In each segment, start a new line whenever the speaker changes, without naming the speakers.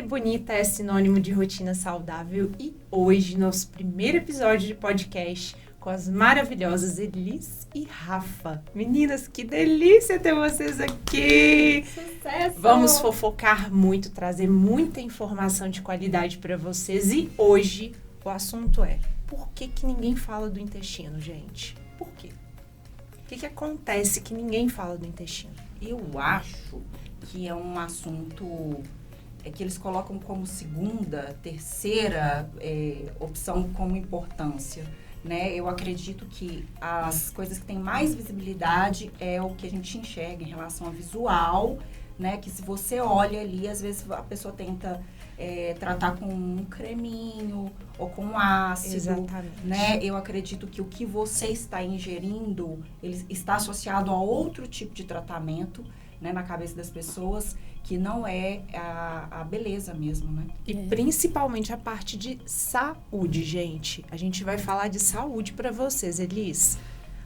bonita é sinônimo de rotina saudável e hoje, nosso primeiro episódio de podcast com as maravilhosas Elis e Rafa. Meninas, que delícia ter vocês aqui!
Sucesso!
Vamos fofocar muito, trazer muita informação de qualidade para vocês e hoje o assunto é: por que ninguém fala do intestino, gente? Por quê? O que acontece que ninguém fala do intestino?
Eu acho que é um assunto que eles colocam como segunda, terceira opção como importância, né? Eu acredito que as coisas que têm mais visibilidade é o que a gente enxerga em relação ao visual, né? Que se você olha ali, às vezes a pessoa tenta tratar com um creminho ou com um ácido.
Exatamente.
Né? Eu acredito que o que você está ingerindo, ele está associado a outro tipo de tratamento, né, na cabeça das pessoas, que não é a beleza mesmo, né?
E principalmente a parte de saúde, gente. A gente vai falar de saúde para vocês, Elis.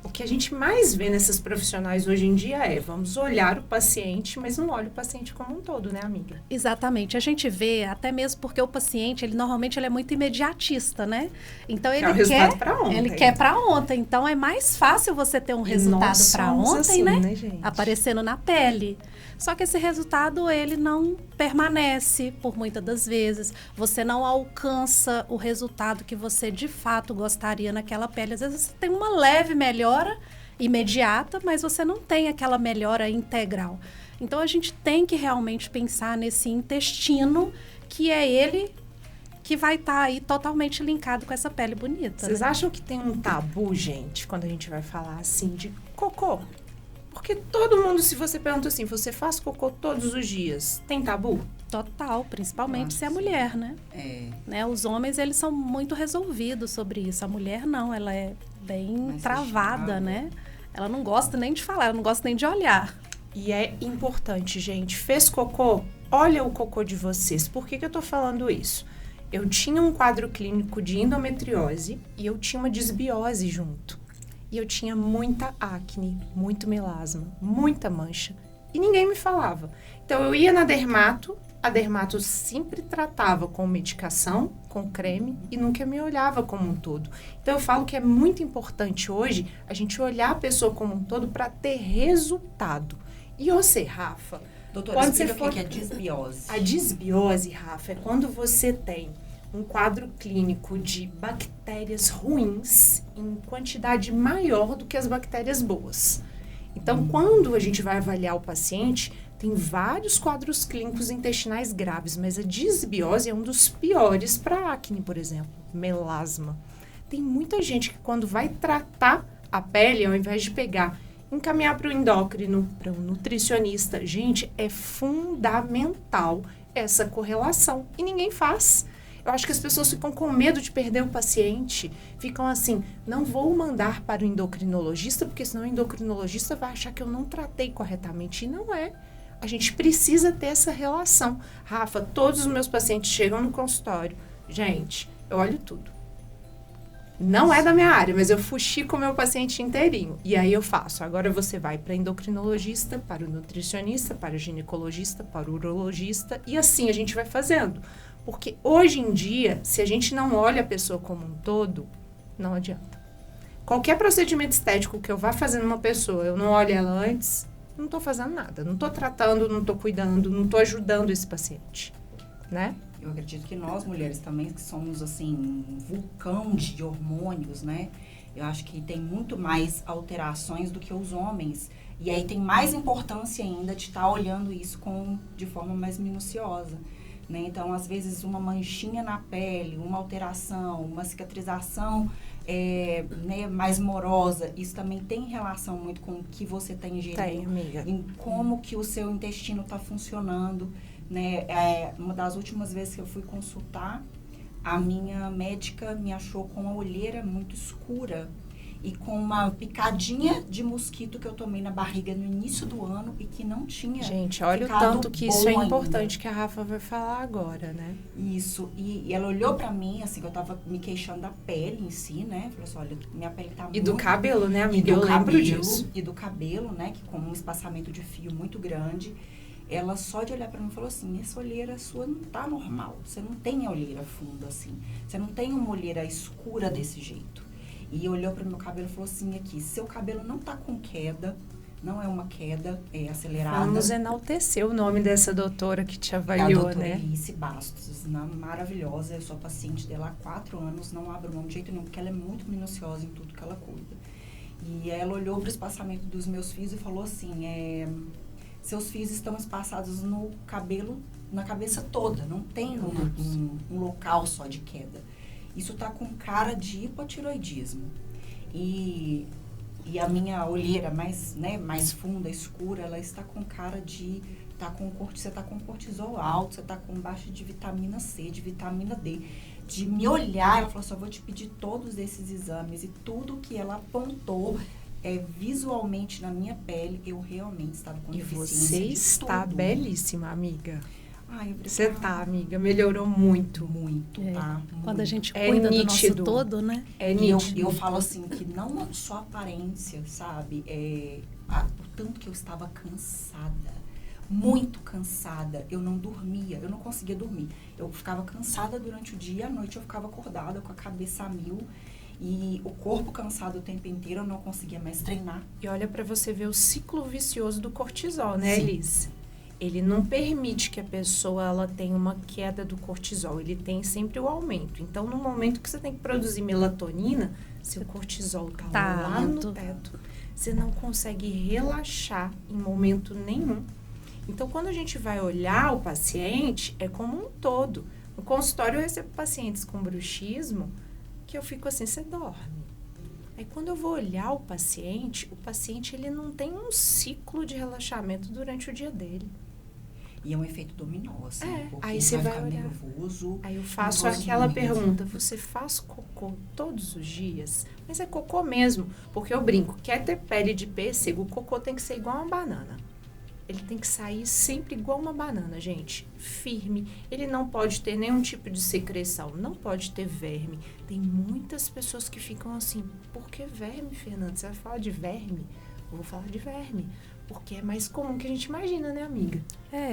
O que a gente mais vê nessas profissionais hoje em dia é: vamos olhar o paciente, mas não olha o paciente como um todo, né, amiga?
Exatamente. A gente vê, até mesmo porque o paciente, normalmente ele é muito imediatista, né? Então ele
quer o resultado para ontem.
Ele quer para ontem. Então é mais fácil você ter um resultado para ontem,
assim,
né?
Gente?
Aparecendo na pele. Só que esse resultado, ele não permanece por muitas das vezes. Você não alcança o resultado que você de fato gostaria naquela pele. Às vezes você tem uma leve melhora imediata, mas você não tem aquela melhora integral. Então a gente tem que realmente pensar nesse intestino, que é ele que vai estar aí totalmente linkado com essa pele bonita.
Vocês acham que tem um tabu, gente, quando a gente vai falar assim de cocô? Porque todo mundo, se você pergunta assim, você faz cocô todos os dias, tem tabu?
Total, principalmente se é mulher, né? Né? Os homens, eles são muito resolvidos sobre isso. A mulher não, ela é bem
mais
travada,
fechada,
né? Ela não gosta nem de falar, ela não gosta nem de olhar.
E é importante, gente, fez cocô? Olha o cocô de vocês. Por que eu tô falando isso? Eu tinha um quadro clínico de endometriose e eu tinha uma disbiose junto. E eu tinha muita acne, muito melasma, muita mancha. E ninguém me falava. Então, eu ia na dermato, a dermato sempre tratava com medicação, com creme, e nunca me olhava como um todo. Então, eu falo que é muito importante hoje a gente olhar a pessoa como um todo para ter resultado. E você, Rafa?
Doutora,
quando
explica
você
o que é disbiose.
A disbiose, Rafa, é quando você tem um quadro clínico de bactérias ruins em quantidade maior do que as bactérias boas. Então, quando a gente vai avaliar o paciente, tem vários quadros clínicos intestinais graves, mas a disbiose é um dos piores para acne, por exemplo, melasma. Tem muita gente que quando vai tratar a pele, ao invés de encaminhar para o endócrino, para o nutricionista, gente, é fundamental essa correlação e ninguém faz. Eu acho que as pessoas ficam com medo de perder o paciente, ficam assim, não vou mandar para o endocrinologista, porque senão o endocrinologista vai achar que eu não tratei corretamente, e não é. A gente precisa ter essa relação. Rafa, todos os meus pacientes chegam no consultório, gente, eu olho tudo. Não é da minha área, mas eu fuxico o meu paciente inteirinho. E aí eu faço. Agora você vai para endocrinologista, para o nutricionista, para o ginecologista, para o urologista. E assim a gente vai fazendo. Porque hoje em dia, se a gente não olha a pessoa como um todo, não adianta. Qualquer procedimento estético que eu vá fazer numa pessoa, eu não olho ela antes, não estou fazendo nada. Não estou tratando, não estou cuidando, não estou ajudando esse paciente, né?
Eu acredito que nós, mulheres também, que somos, assim, um vulcão de hormônios, né? Eu acho que tem muito mais alterações do que os homens. E aí tem mais importância ainda de estar olhando isso de forma mais minuciosa, né? Então, às vezes, uma manchinha na pele, uma alteração, uma cicatrização né, mais morosa, isso também tem relação muito com o que você está ingerindo.
Tem, amiga.
Em como que o seu intestino está funcionando. Né? Uma das últimas vezes que eu fui consultar, a minha médica me achou com a olheira muito escura e com uma picadinha de mosquito que eu tomei na barriga no início do ano e que não tinha.
Gente, olha o tanto que isso é importante que a Rafa vai falar agora, né?
Isso, e ela olhou pra mim, assim, que eu tava me queixando da pele em si, né? Falou assim, olha, minha pele tá muito...
E do cabelo, né, amiga? Eu lembro disso.
E do cabelo, né? Que com um espaçamento de fio muito grande. ela só de olhar pra mim falou assim, essa olheira sua não tá normal, você não tem a olheira funda assim, você não tem uma olheira escura desse jeito. E olhou para o meu cabelo e falou assim, aqui, seu cabelo não tá com queda, não é uma queda acelerada.
Vamos enaltecer o nome dessa doutora que te
É a
avaliou,
doutora
né?
Elice Bastos, maravilhosa, eu sou paciente dela há 4 anos, não abro mão de jeito nenhum, porque ela é muito minuciosa em tudo que ela cuida. E ela olhou para o espaçamento dos meus fios e falou assim, seus fios estão espaçados no cabelo, na cabeça toda, não tem um local só de queda. Isso tá com cara de hipotiroidismo. E a minha olheira mais funda, escura, ela está com cara de... você tá com cortisol alto, você tá com baixa de vitamina C, de vitamina D. De me olhar, ela falou assim, eu vou te pedir todos esses exames. E tudo que ela apontou visualmente na minha pele, eu realmente estava com deficiência.
E você está
tudo.
Belíssima, amiga.
Ai, obrigada.
Você tá, amiga. Melhorou muito.
Muito, tá?
Quando a gente
É
cuida
nítido.
do nosso todo, né?
É
E
nítido.
eu falo assim, que não só aparência, sabe? O tanto que eu estava cansada. Muito cansada. Eu não dormia, eu não conseguia dormir. Eu ficava cansada durante o dia e à noite eu ficava acordada com a cabeça a mil. E o corpo cansado o tempo inteiro, eu não conseguia mais treinar.
E olha pra você ver o ciclo vicioso do cortisol, né,
Sim.
Elis? Ele não permite que a pessoa ela tenha uma queda do cortisol, ele tem sempre o aumento. Então, no momento que você tem que produzir melatonina, seu cortisol tá lá
alto.
no teto. Você não consegue relaxar em momento nenhum. Então, quando a gente vai olhar o paciente, é como um todo. No consultório, eu recebo pacientes com bruxismo que eu fico assim, você dorme. Aí, quando eu vou olhar o paciente ele não tem um ciclo de relaxamento durante o dia dele.
E é um efeito dominó, assim. Porque
aí você vai
ficar
olhar.
nervoso.
Aí eu faço
nervoso
aquela
muito.
pergunta, você faz cocô todos os dias? Mas é cocô mesmo, porque eu brinco, quer ter pele de pêssego, o cocô tem que ser igual uma banana. Ele tem que sair sempre igual uma banana, gente. Firme. Ele não pode ter nenhum tipo de secreção. Não pode ter verme. Tem muitas pessoas que ficam assim, por que verme, Fernanda? Você vai falar de verme? Eu vou falar de verme. Porque é mais comum que a gente imagina, né, amiga?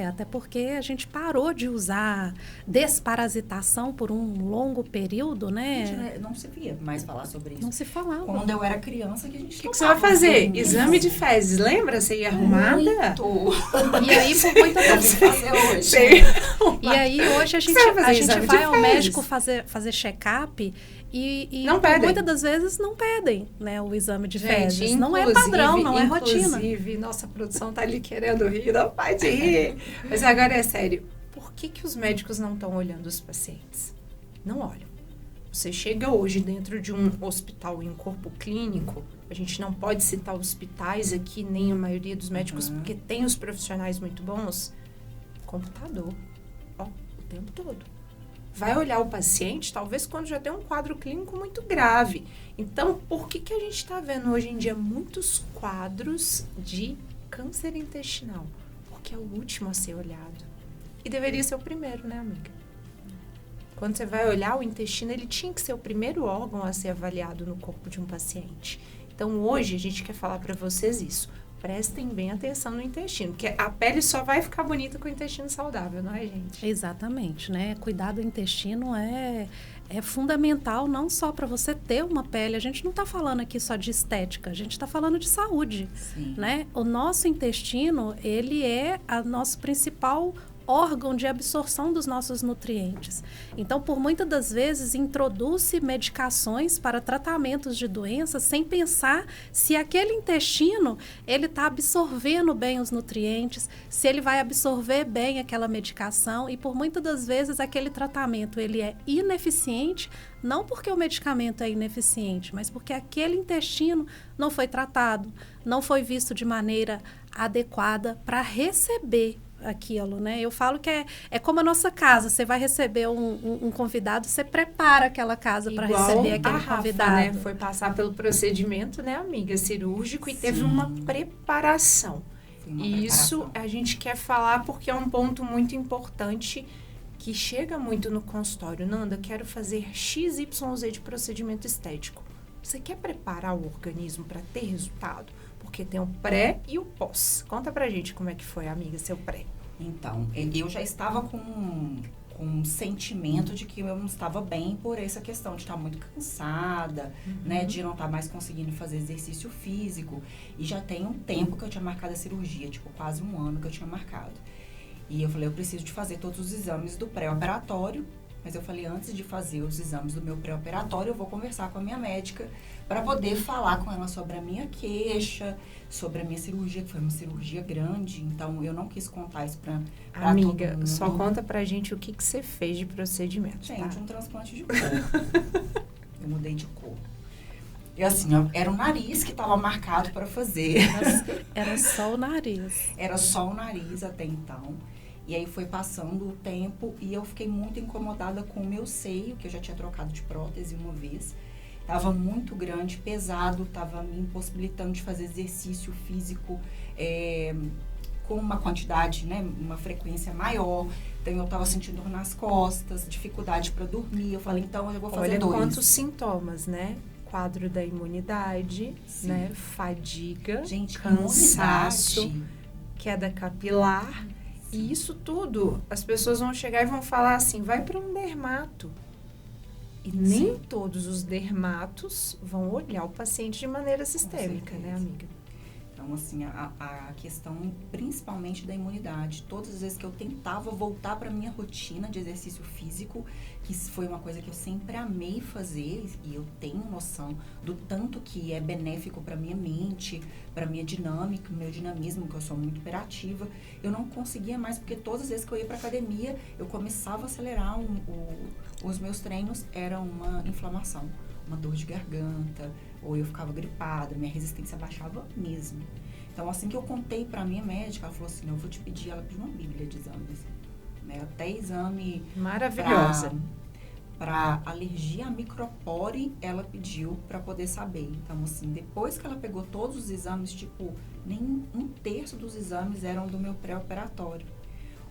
Até porque a gente parou de usar desparasitação por um longo período, né?
Gente, não se via mais falar sobre isso.
Não se falava.
Quando eu era criança, que a gente
O que você vai fazer? Exame de fezes. Lembra? Você ia arrumada?
E aí, por muitas
Eu
das
vim fazer hoje.
Sei.
E aí, hoje a gente
Você vai fazer exame de
vai ao
fezes?
médico fazer check-up e
Não pedem.
muitas das vezes não pedem, né, o exame de fezes.
Gente,
Não é
inclusive-
padrão, não é rotina.
Inclusive, nossa produção tá ali querendo rir, não pode rir. Mas agora é sério, por que os médicos não estão olhando os pacientes? Não olham. Você chega hoje dentro de um hospital em corpo clínico, a gente não pode citar hospitais aqui, nem a maioria dos médicos, porque tem os profissionais muito bons. Computador, ó, o tempo todo. Vai olhar o paciente, talvez quando já tem um quadro clínico muito grave. Então, por que a gente está vendo hoje em dia muitos quadros de câncer intestinal? Porque é o último a ser olhado. E deveria ser o primeiro, né, amiga? Quando você vai olhar o intestino, ele tinha que ser o primeiro órgão a ser avaliado no corpo de um paciente. Então, hoje, a gente quer falar para vocês isso. Prestem bem atenção no intestino, porque a pele só vai ficar bonita com o intestino saudável, não é, gente?
Exatamente, né? Cuidar do intestino é fundamental não só para você ter uma pele. A gente não está falando aqui só de estética, a gente está falando de saúde,
Sim.
né? O nosso intestino, ele é o nosso principal órgão de absorção dos nossos nutrientes. Então, por muitas das vezes, introduz-se medicações para tratamentos de doenças sem pensar se aquele intestino ele está absorvendo bem os nutrientes, se ele vai absorver bem aquela medicação, e por muitas das vezes aquele tratamento ele é ineficiente, não porque o medicamento é ineficiente, mas porque aquele intestino não foi tratado, não foi visto de maneira adequada para receber aquilo, né? Eu falo que é como a nossa casa. Você vai receber um convidado, você prepara aquela casa para receber aquele
a Rafa,
convidado.
né? Foi passar pelo procedimento, né, amiga, cirúrgico, e teve uma preparação.
Foi uma
E isso
preparação.
a gente quer falar porque é um ponto muito importante que chega muito no consultório. Nanda, quero fazer XYZ de procedimento estético. Você quer preparar o organismo para ter resultado? Porque tem o pré e o pós. Conta pra gente como é que foi, amiga, seu pré.
Então, eu já estava com um sentimento de que eu não estava bem por essa questão de estar muito cansada, né, de não estar mais conseguindo fazer exercício físico. E já tem um tempo que eu tinha marcado a cirurgia, tipo, quase um ano que eu tinha marcado. E eu falei, eu preciso de fazer todos os exames do pré-operatório, mas eu falei, antes de fazer os exames do meu pré-operatório, eu vou conversar com a minha médica para poder falar com ela sobre a minha queixa, sobre a minha cirurgia, que foi uma cirurgia grande, então eu não quis contar isso para
Amiga,
todo mundo.
só conta pra gente o que você fez de procedimento,
Gente,
tá?
um transplante de cor. Eu mudei de cor. E assim, ó, era o nariz que estava marcado para fazer.
Era só o nariz.
Era só o nariz até então. E aí foi passando o tempo e eu fiquei muito incomodada com o meu seio, que eu já tinha trocado de prótese uma vez. Tava muito grande, pesado, tava me impossibilitando de fazer exercício físico com uma quantidade, né, uma frequência maior. Então eu tava sentindo dor nas costas, dificuldade para dormir. Eu falei, então eu vou fazer
Olha
dois.
quantos sintomas, né? Quadro da imunidade,
Sim.
né? Fadiga,
Gente,
cansaço,
imunidade.
queda capilar. E isso tudo, as pessoas vão chegar e vão falar assim, vai para um dermato. E nem todos os dermatos vão olhar o paciente de maneira sistêmica, né,
certeza.
amiga?
Então, assim, a questão principalmente da imunidade. Todas as vezes que eu tentava voltar para minha rotina de exercício físico, que foi uma coisa que eu sempre amei fazer, e eu tenho noção do tanto que é benéfico para minha mente, para minha dinâmica, meu dinamismo, que eu sou muito hiperativa, eu não conseguia mais, porque todas as vezes que eu ia para academia, eu começava a acelerar os meus treinos, era uma inflamação, uma dor de garganta, ou eu ficava gripada, minha resistência baixava mesmo. Então, assim que eu contei pra minha médica, ela falou assim, eu vou te pedir, ela pediu uma bíblia de exames, né, até exame
Maravilhosa.
para alergia a micropore, ela pediu para poder saber. Então, assim, depois que ela pegou todos os exames, tipo, nem um terço dos exames eram do meu pré-operatório.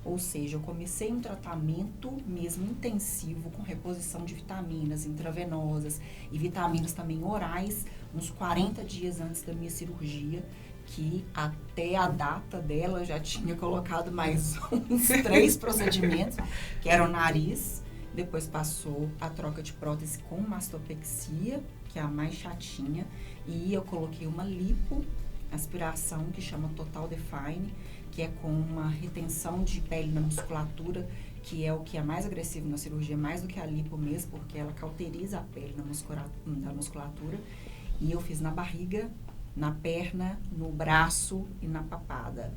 Ou seja, eu comecei um tratamento mesmo intensivo com reposição de vitaminas intravenosas e vitaminas também orais, uns 40 dias antes da minha cirurgia, que até a data dela já tinha colocado mais uns 3 procedimentos, que era o nariz, depois passou a troca de prótese com mastopexia, que é a mais chatinha, e eu coloquei uma lipoaspiração, que chama Total Define, que é com uma retenção de pele na musculatura, que é o que é mais agressivo na cirurgia, mais do que a lipo mesmo, porque ela cauteriza a pele da musculatura. E eu fiz na barriga, na perna, no braço e na papada.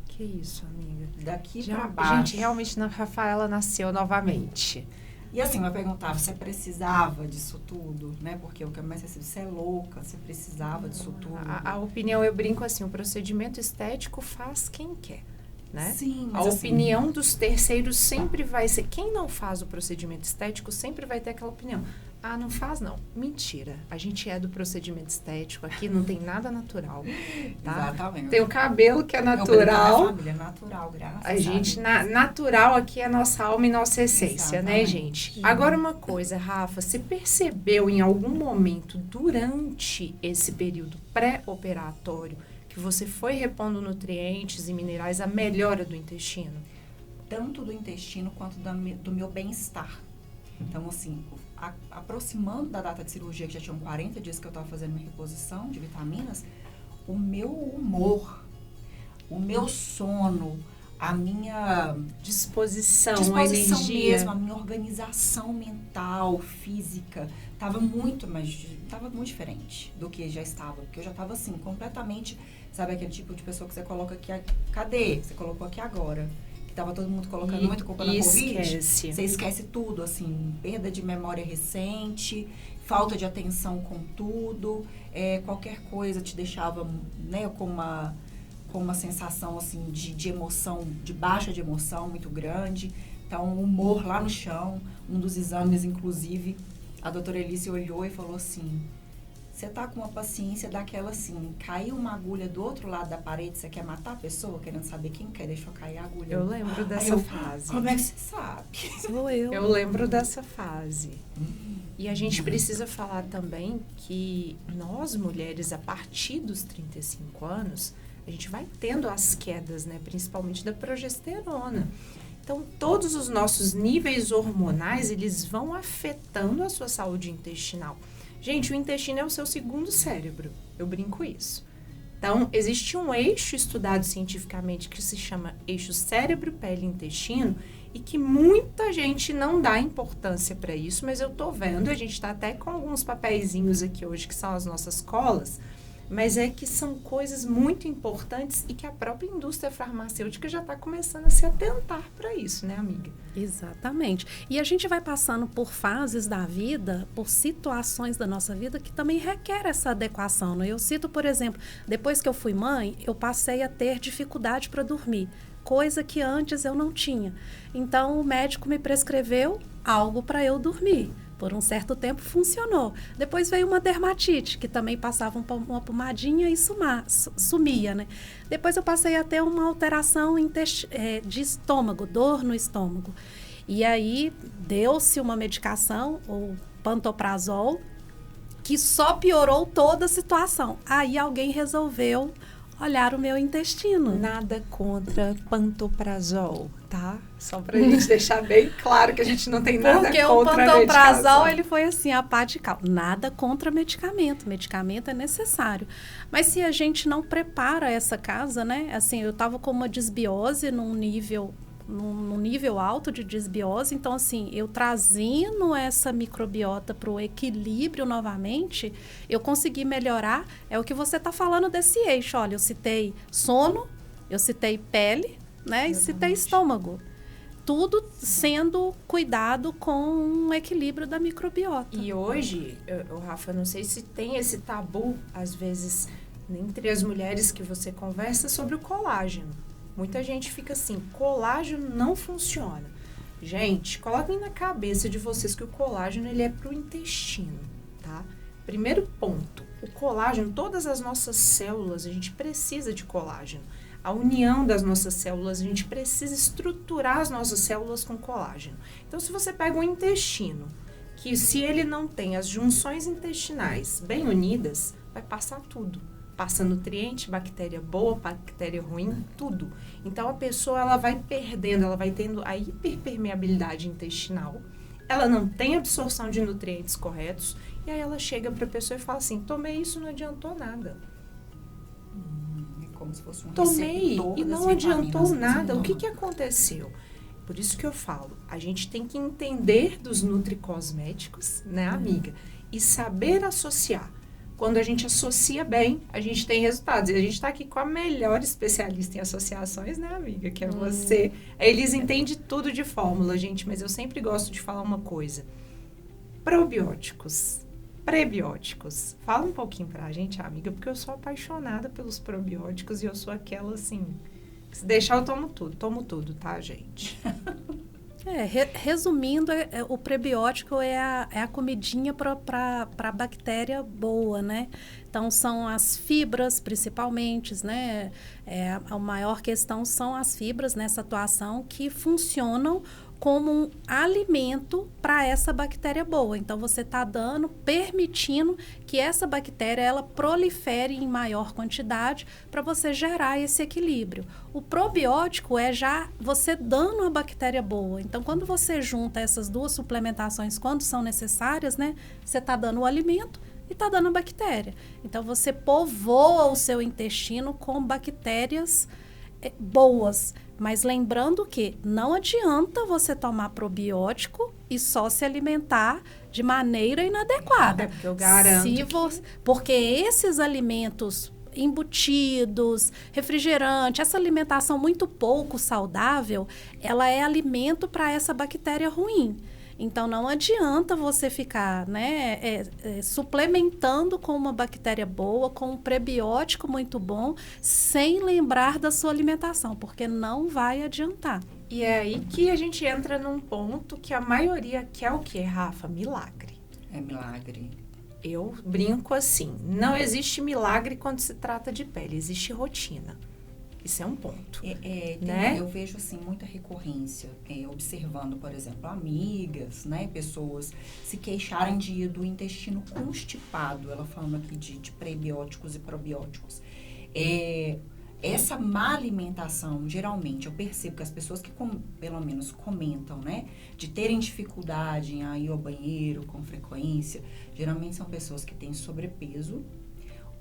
Que isso, amiga.
Daqui
Já,
pra baixo.
gente, realmente, a Rafaela nasceu novamente.
E assim, eu perguntava, você precisava disso tudo, né? Porque eu comecei assim, você é louca, você precisava disso tudo.
A opinião, eu brinco assim, o procedimento estético faz quem quer, né?
Sim,
A
mas
opinião dos terceiros sempre vai ser... Quem não faz o procedimento estético sempre vai ter aquela opinião. Ah, não faz não. Mentira. A gente é do procedimento estético. Aqui não tem nada natural, tá?
Exatamente.
Tem o cabelo que é
Eu brinco
natural.
com a minha família, natural, graças
A gente, natural aqui é nossa alma e nossa essência, né,
Exatamente.
gente? Agora uma coisa, Rafa, você percebeu em algum momento durante esse período pré-operatório que você foi repondo nutrientes e minerais, a melhora do intestino?
Tanto do intestino quanto do meu bem-estar. Então, assim, aproximando da data de cirurgia, que já tinham 40 dias que eu estava fazendo minha reposição de vitaminas, o meu humor, o meu sono, a minha
Disposição, a energia.
mesmo, a minha organização mental, física, estava muito diferente do que já estava. Porque eu já estava, assim, completamente, sabe, aquele tipo de pessoa que você coloca aqui, cadê? Você colocou aqui agora. Tava todo mundo colocando muita culpa na Covid.
Esquece.
Você esquece tudo, assim, perda de memória recente, falta de atenção com tudo, qualquer coisa te deixava, né, com uma sensação, assim, de emoção, de baixa de emoção muito grande. Então, o humor lá no chão, um dos exames, inclusive, a doutora Elise olhou e falou assim, você tá com uma paciência daquela assim, caiu uma agulha do outro lado da parede, você quer matar a pessoa, querendo saber quem quer, deixou cair a agulha.
Eu lembro dessa fase.
Como é que você sabe?
Sou eu.
Eu lembro dessa fase. E a gente precisa falar também que nós, mulheres, a partir dos 35 anos, a gente vai tendo as quedas, né? Principalmente da progesterona. Então, todos os nossos níveis hormonais, eles vão afetando a sua saúde intestinal. Gente, o intestino é o seu segundo cérebro. Eu brinco isso. Então, existe um eixo estudado cientificamente que se chama eixo cérebro-pele-intestino e que muita gente não dá importância para isso, mas eu tô vendo, a gente está até com alguns papeizinhos aqui hoje que são as nossas colas, mas é que são coisas muito importantes e que a própria indústria farmacêutica já está começando a se atentar para isso, né, amiga?
Exatamente. E a gente vai passando por fases da vida, por situações da nossa vida que também requer essa adequação, né? Eu cito, por exemplo, depois que eu fui mãe, eu passei a ter dificuldade para dormir, coisa que antes eu não tinha. Então, o médico me prescreveu algo para eu dormir. Por um certo tempo funcionou. Depois veio uma dermatite, que também passava uma pomadinha e sumia, né? Depois eu passei a ter uma alteração de estômago, dor no estômago. E aí deu-se uma medicação, o pantoprazol, que só piorou toda a situação. Aí alguém resolveu olhar o meu intestino.
Nada contra pantoprazol, tá? Só pra gente deixar bem claro que a gente não tem nada
Porque
contra a medicação.
o pantoprazol, ele foi assim, a pá de cal. Nada contra medicamento. Medicamento é necessário. Mas se a gente não prepara essa casa, né? Assim, eu tava com uma desbiose num nível alto de desbiose. Então, assim, eu trazendo essa microbiota para o equilíbrio novamente, eu consegui melhorar. É o que você está falando desse eixo. Olha, eu citei sono, eu citei pele, né? E citei estômago. Tudo sendo cuidado com um equilíbrio da microbiota.
E hoje, Rafa, não sei se tem esse tabu, às vezes, entre as mulheres que você conversa sobre o colágeno. Muita gente fica assim, colágeno não funciona. Gente, coloquem na cabeça de vocês que o colágeno, ele é pro intestino, tá? Primeiro ponto, o colágeno, todas as nossas células, a gente precisa de colágeno. A união das nossas células, a gente precisa estruturar as nossas células com colágeno. Então, se você pega um intestino, que se ele não tem as junções intestinais bem unidas, vai passar tudo. Passa nutriente, bactéria boa, bactéria ruim, tudo. Então, a pessoa, ela vai perdendo, ela vai tendo a hiperpermeabilidade intestinal, ela não tem absorção de nutrientes corretos, e aí ela chega para a pessoa e fala assim, tomei isso, não adiantou nada.
É como se fosse um
Tomei e não adiantou nada. O
que
que aconteceu? Por isso que eu falo, a gente tem que entender dos nutricosméticos, né, amiga? E saber associar. Quando a gente associa bem, a gente tem resultados. E a gente está aqui com a melhor especialista em associações, né, amiga? Que é você. Eles entendem tudo de fórmula, gente. Mas eu sempre gosto de falar uma coisa. Probióticos, prebióticos. Fala um pouquinho pra gente, amiga. Porque eu sou apaixonada pelos probióticos. E eu sou aquela, assim... Se deixar, eu tomo tudo, tá, gente?
Resumindo, o prebiótico é a comidinha para bactéria boa, né? Então, são as fibras, principalmente, né? A maior questão são as fibras nessa atuação que funcionam como um alimento para essa bactéria boa. Então, você está permitindo que essa bactéria, ela prolifere em maior quantidade para você gerar esse equilíbrio. O probiótico é já você dando a bactéria boa. Então, quando você junta essas duas suplementações, quando são necessárias, né? Você está dando o alimento e está dando a bactéria. Então, você povoa o seu intestino com bactérias boas. Mas lembrando que não adianta você tomar probiótico e só se alimentar de maneira inadequada.
Porque eu garanto
porque esses alimentos embutidos, refrigerante, essa alimentação muito pouco saudável, ela é alimento para essa bactéria ruim. Então, não adianta você ficar, né, suplementando com uma bactéria boa, com um prebiótico muito bom, sem lembrar da sua alimentação, porque não vai adiantar.
E é aí que a gente entra num ponto que a maioria quer o quê, Rafa? Milagre.
É milagre.
Eu brinco assim, não existe milagre quando se trata de pele, existe rotina. Isso é um ponto, né?
Eu vejo, assim, muita recorrência, observando, por exemplo, amigas, né? Pessoas se queixarem do intestino constipado, ela falando aqui de prebióticos e probióticos. essa má alimentação, geralmente, eu percebo que as pessoas que, pelo menos, comentam, né, de terem dificuldade em ir ao banheiro com frequência, geralmente são pessoas que têm sobrepeso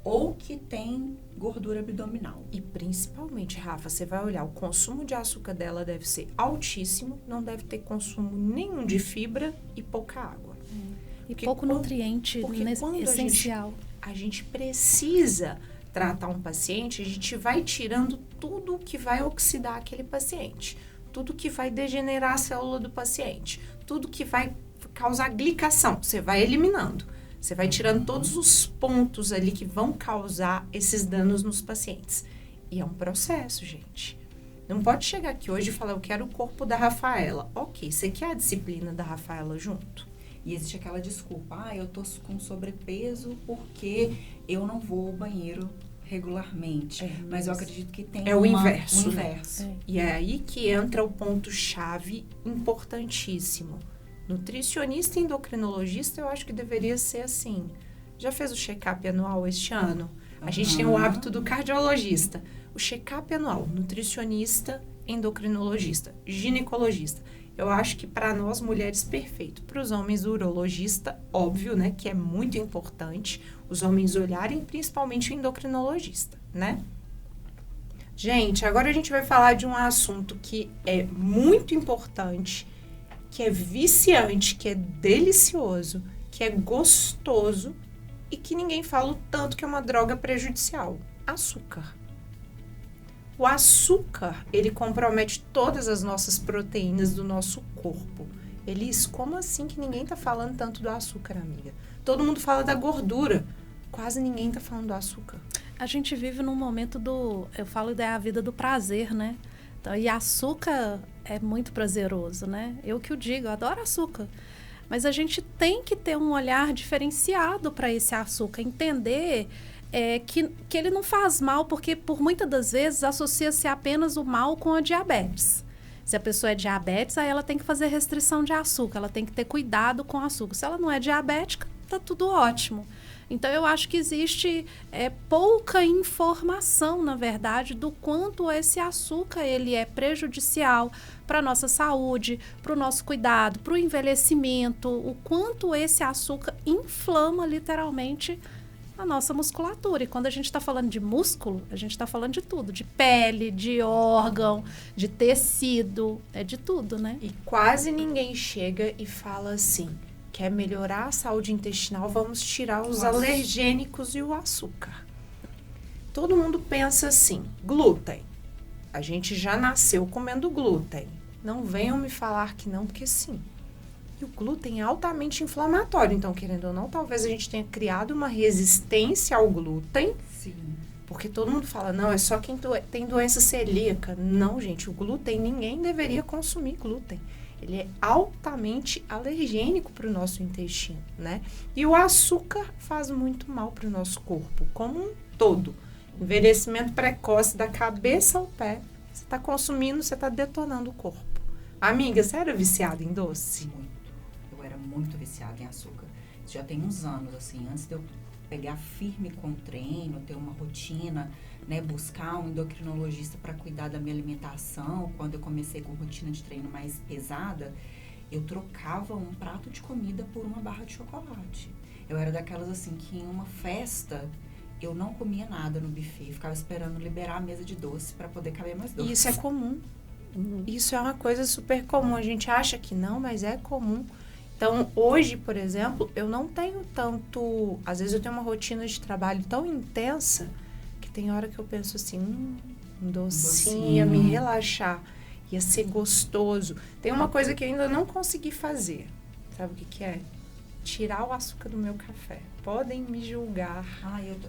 ou que têm gordura abdominal.
E principalmente, Rafa, você vai olhar, o consumo de açúcar dela deve ser altíssimo, não deve ter consumo nenhum de fibra e pouca água.
E pouco nutriente essencial.
A gente precisa tratar um paciente, a gente vai tirando tudo que vai oxidar aquele paciente, tudo que vai degenerar a célula do paciente, tudo que vai causar glicação, você vai eliminando. Você vai tirando todos os pontos ali que vão causar esses danos nos pacientes. E é um processo, gente. Não pode chegar aqui hoje e falar, eu quero o corpo da Rafaela. Ok, você quer a disciplina da Rafaela junto?
E existe aquela desculpa, eu tô com sobrepeso porque eu não vou ao banheiro regularmente. Mas eu acredito que tem
o inverso.
O inverso.
E é aí que entra o ponto-chave importantíssimo. Nutricionista e endocrinologista, eu acho que deveria ser assim. Já fez o check-up anual este ano? A gente tem o hábito do cardiologista. O check-up anual, nutricionista, endocrinologista, ginecologista. Eu acho que para nós mulheres, perfeito. Para os homens, urologista, óbvio, né? Que é muito importante os homens olharem, principalmente o endocrinologista, né? Gente, agora a gente vai falar de um assunto que é muito importante, que é viciante, que é delicioso, que é gostoso e que ninguém fala o tanto que é uma droga prejudicial. Açúcar. O açúcar, ele compromete todas as nossas proteínas do nosso corpo. Elis, como assim que ninguém tá falando tanto do açúcar, amiga? Todo mundo fala da gordura, quase ninguém tá falando do açúcar.
A gente vive num momento eu falo da vida do prazer, né? Então, e açúcar é muito prazeroso, né? Eu que o digo, eu adoro açúcar. Mas a gente tem que ter um olhar diferenciado para esse açúcar, entender que ele não faz mal, porque por muitas das vezes associa-se apenas o mal com a diabetes. Se a pessoa é diabetes, aí ela tem que fazer restrição de açúcar, ela tem que ter cuidado com o açúcar. Se ela não é diabética, tá tudo ótimo. Então, eu acho que existe pouca informação, na verdade, do quanto esse açúcar ele é prejudicial para a nossa saúde, para o nosso cuidado, para o envelhecimento, o quanto esse açúcar inflama literalmente a nossa musculatura. E quando a gente está falando de músculo, a gente está falando de tudo, de pele, de órgão, de tecido, de tudo, né?
E quase ninguém chega e fala assim, quer melhorar a saúde intestinal, vamos tirar os alergênicos e o açúcar. Todo mundo pensa assim, glúten. A gente já nasceu comendo glúten. Não venham me falar que não, porque sim. E o glúten é altamente inflamatório. Então, querendo ou não, talvez a gente tenha criado uma resistência ao glúten.
Sim.
Porque todo mundo fala, não, é só quem tem doença celíaca. Não, gente, o glúten, ninguém deveria consumir glúten. Ele é altamente alergênico para o nosso intestino, né? E o açúcar faz muito mal para o nosso corpo, como um todo. Envelhecimento precoce da cabeça ao pé. Você está consumindo, você está detonando o corpo. Amiga, você era viciada em doce?
Muito. Eu era muito viciada em açúcar. Isso já tem uns anos, assim, antes de eu pegar firme com o treino, ter uma rotina, né, buscar um endocrinologista para cuidar da minha alimentação. Quando eu comecei com rotina de treino mais pesada, eu trocava um prato de comida por uma barra de chocolate. Eu era daquelas, assim, que em uma festa eu não comia nada no buffet, ficava esperando liberar a mesa de doce para poder caber mais doce.
E isso é comum. Isso é uma coisa super comum. A gente acha que não, mas é comum. Então, hoje, por exemplo, eu não tenho tanto... Às vezes eu tenho uma rotina de trabalho tão intensa que tem hora que eu penso assim, um docinho ia me relaxar, ia ser gostoso. Tem uma coisa que eu ainda não consegui fazer. Sabe o que é? Tirar o açúcar do meu café. Podem me julgar.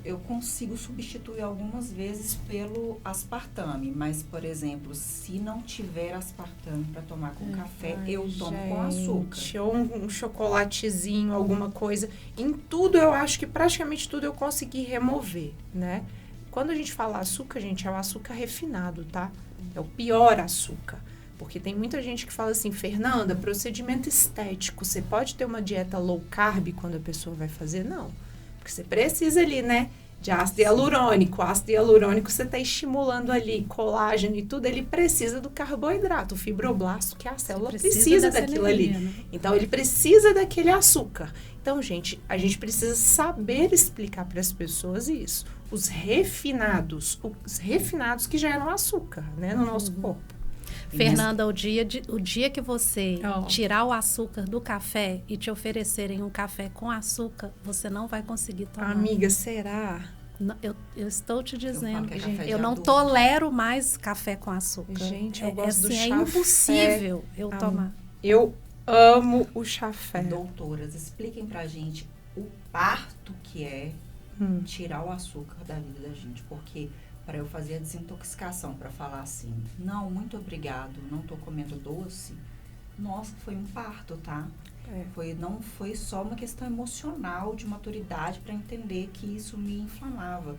Eu consigo substituir algumas vezes pelo aspartame, mas, por exemplo, se não tiver aspartame para tomar com café, eu tomo com açúcar.
Ou um chocolatezinho, alguma coisa. Em tudo, eu acho que praticamente tudo eu consegui remover, né? Quando a gente fala açúcar, gente, é o açúcar refinado, tá? É o pior açúcar. Porque tem muita gente que fala assim, Fernanda, procedimento estético, você pode ter uma dieta low carb quando a pessoa vai fazer? Não. Porque você precisa ali, né, de ácido hialurônico. O ácido hialurônico você está estimulando ali colágeno e tudo, ele precisa do carboidrato, o fibroblasto, que é a célula precisa daquilo ali. Então, ele precisa daquele açúcar. Então, gente, a gente precisa saber explicar para as pessoas isso. Os refinados que geram açúcar, né, no nosso corpo.
Fernanda, o dia que você tirar o açúcar do café e te oferecerem um café com açúcar, você não vai conseguir tomar.
Amiga, será?
Não, eu estou te dizendo,
gente,
eu não tolero mais café com açúcar.
Gente, eu gosto do chá.
É impossível eu tomar.
Eu amo o chafé.
Doutoras, expliquem pra gente o parto que é tirar o açúcar da vida da gente, porque para eu fazer a desintoxicação, para falar assim, não, muito obrigado, não tô comendo doce, nossa, foi um parto, tá? Não foi só uma questão emocional, de maturidade, para entender que isso me inflamava.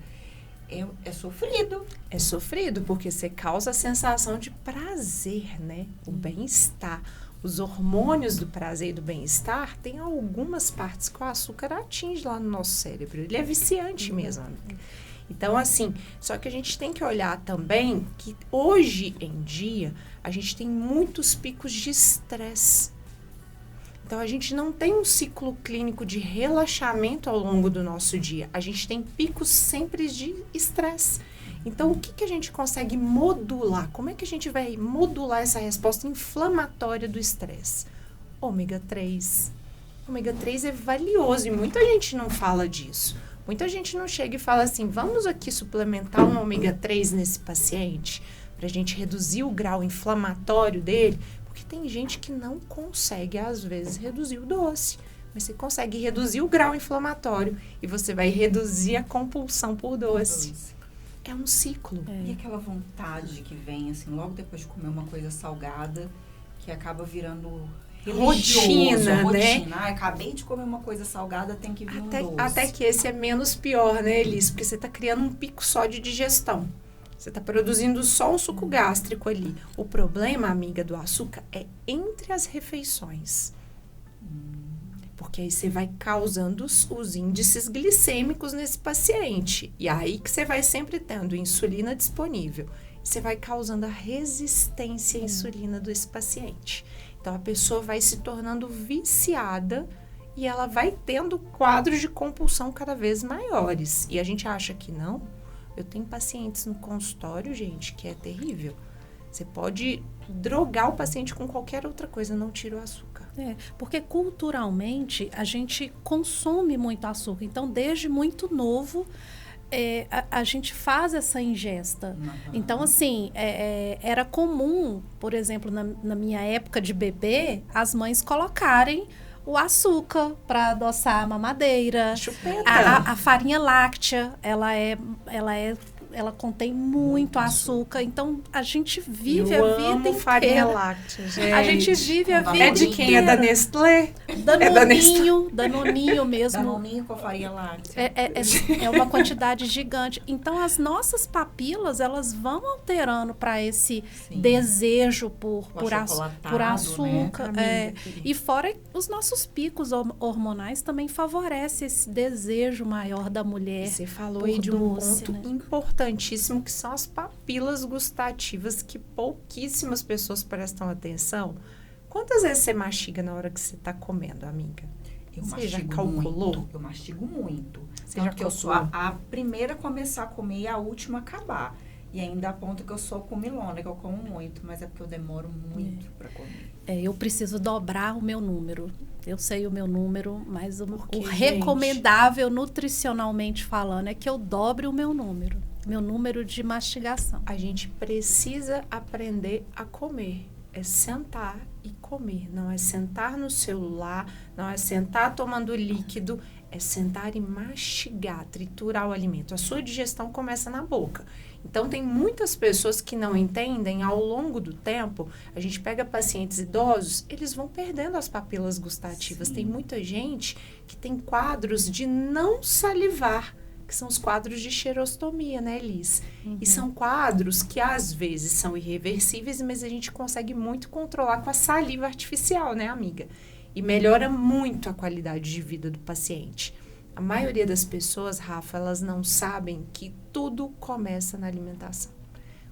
É sofrido.
É sofrido, porque você causa a sensação de prazer, né? O bem-estar. Os hormônios do prazer e do bem-estar tem algumas partes que o açúcar atinge lá no nosso cérebro. Ele é viciante mesmo, amiga. Então, assim, só que a gente tem que olhar também que hoje em dia a gente tem muitos picos de estresse. Então, a gente não tem um ciclo clínico de relaxamento ao longo do nosso dia. A gente tem picos sempre de estresse. Então, o que a gente consegue modular? Como é que a gente vai modular essa resposta inflamatória do estresse? Ômega 3. Ômega 3 é valioso e muita gente não fala disso. Muita gente não chega e fala assim, vamos aqui suplementar um ômega 3 nesse paciente para a gente reduzir o grau inflamatório dele, porque tem gente que não consegue, às vezes, reduzir o doce. Mas você consegue reduzir o grau inflamatório e você vai reduzir a compulsão por doce. É um ciclo.
E aquela vontade que vem, assim, logo depois de comer uma coisa salgada, que acaba virando
rotina, né?
Acabei de comer uma coisa salgada, tem que vir um doce.
Até que esse é menos pior, né, Elis? Porque você está criando um pico só de digestão. Você está produzindo só um suco gástrico ali. O problema, amiga, do açúcar é entre as refeições. Porque aí você vai causando os índices glicêmicos nesse paciente. E aí que você vai sempre tendo insulina disponível. Você vai causando a resistência à insulina desse paciente. Então, a pessoa vai se tornando viciada e ela vai tendo quadros de compulsão cada vez maiores. E a gente acha que não. Eu tenho pacientes no consultório, gente, que é terrível. Você pode drogar o paciente com qualquer outra coisa, não tira o açúcar.
Porque culturalmente a gente consome muito açúcar. Então, desde muito novo, a gente faz essa ingesta. Então, assim, era comum, por exemplo, na minha época de bebê, as mães colocarem o açúcar para adoçar a mamadeira.
Chupeta.
A farinha láctea, ela contém muito açúcar. Então, a gente vive a vida inteira.
Farinha láctea, gente.
A gente vive a vida
É de quem? É da Nestlé?
Danoninho mesmo.
Danoninho com farinha láctea.
É uma quantidade gigante. Então, as nossas papilas, elas vão alterando para esse desejo por açúcar.
Né?
E fora os nossos picos hormonais também favorecem esse desejo maior da mulher.
Você falou aí de um ponto importantíssimo, que são as papilas gustativas, que pouquíssimas pessoas prestam atenção. Quantas vezes você mastiga na hora que você está comendo, amiga? Você já calculou?
Muito, eu mastigo muito.
Você já
que eu sou a primeira a começar a comer e a última a acabar. E ainda aponta que eu sou comilona, que eu como muito, mas é porque eu demoro muito para comer.
Eu preciso dobrar o meu número. Eu sei o meu número, mas o
gente,
recomendável, nutricionalmente falando, é que eu dobre o meu número de mastigação.
A gente precisa aprender a comer. É sentar e comer. Não é sentar no celular, não é sentar tomando líquido, é sentar e mastigar, triturar o alimento. A sua digestão começa na boca. Então, tem muitas pessoas que não entendem, ao longo do tempo, a gente pega pacientes idosos, eles vão perdendo as papilas gustativas. Sim. Tem muita gente que tem quadros de não salivar, que são os quadros de xerostomia, né, Elis? E são quadros que, às vezes, são irreversíveis, mas a gente consegue muito controlar com a saliva artificial, né, amiga? E melhora muito a qualidade de vida do paciente. A maioria das pessoas, Rafa, elas não sabem que tudo começa na alimentação.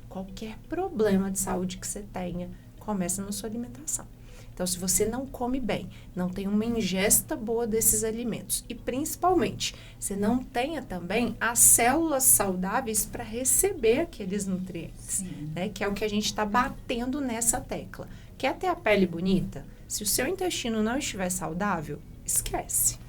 Qualquer problema de saúde que você tenha, começa na sua alimentação. Então, se você não come bem, não tem uma ingesta boa desses alimentos e, principalmente, você não tenha também as células saudáveis para receber aqueles nutrientes, né? Que é o que a gente está batendo nessa tecla. Quer ter a pele bonita? Se o seu intestino não estiver saudável, esquece.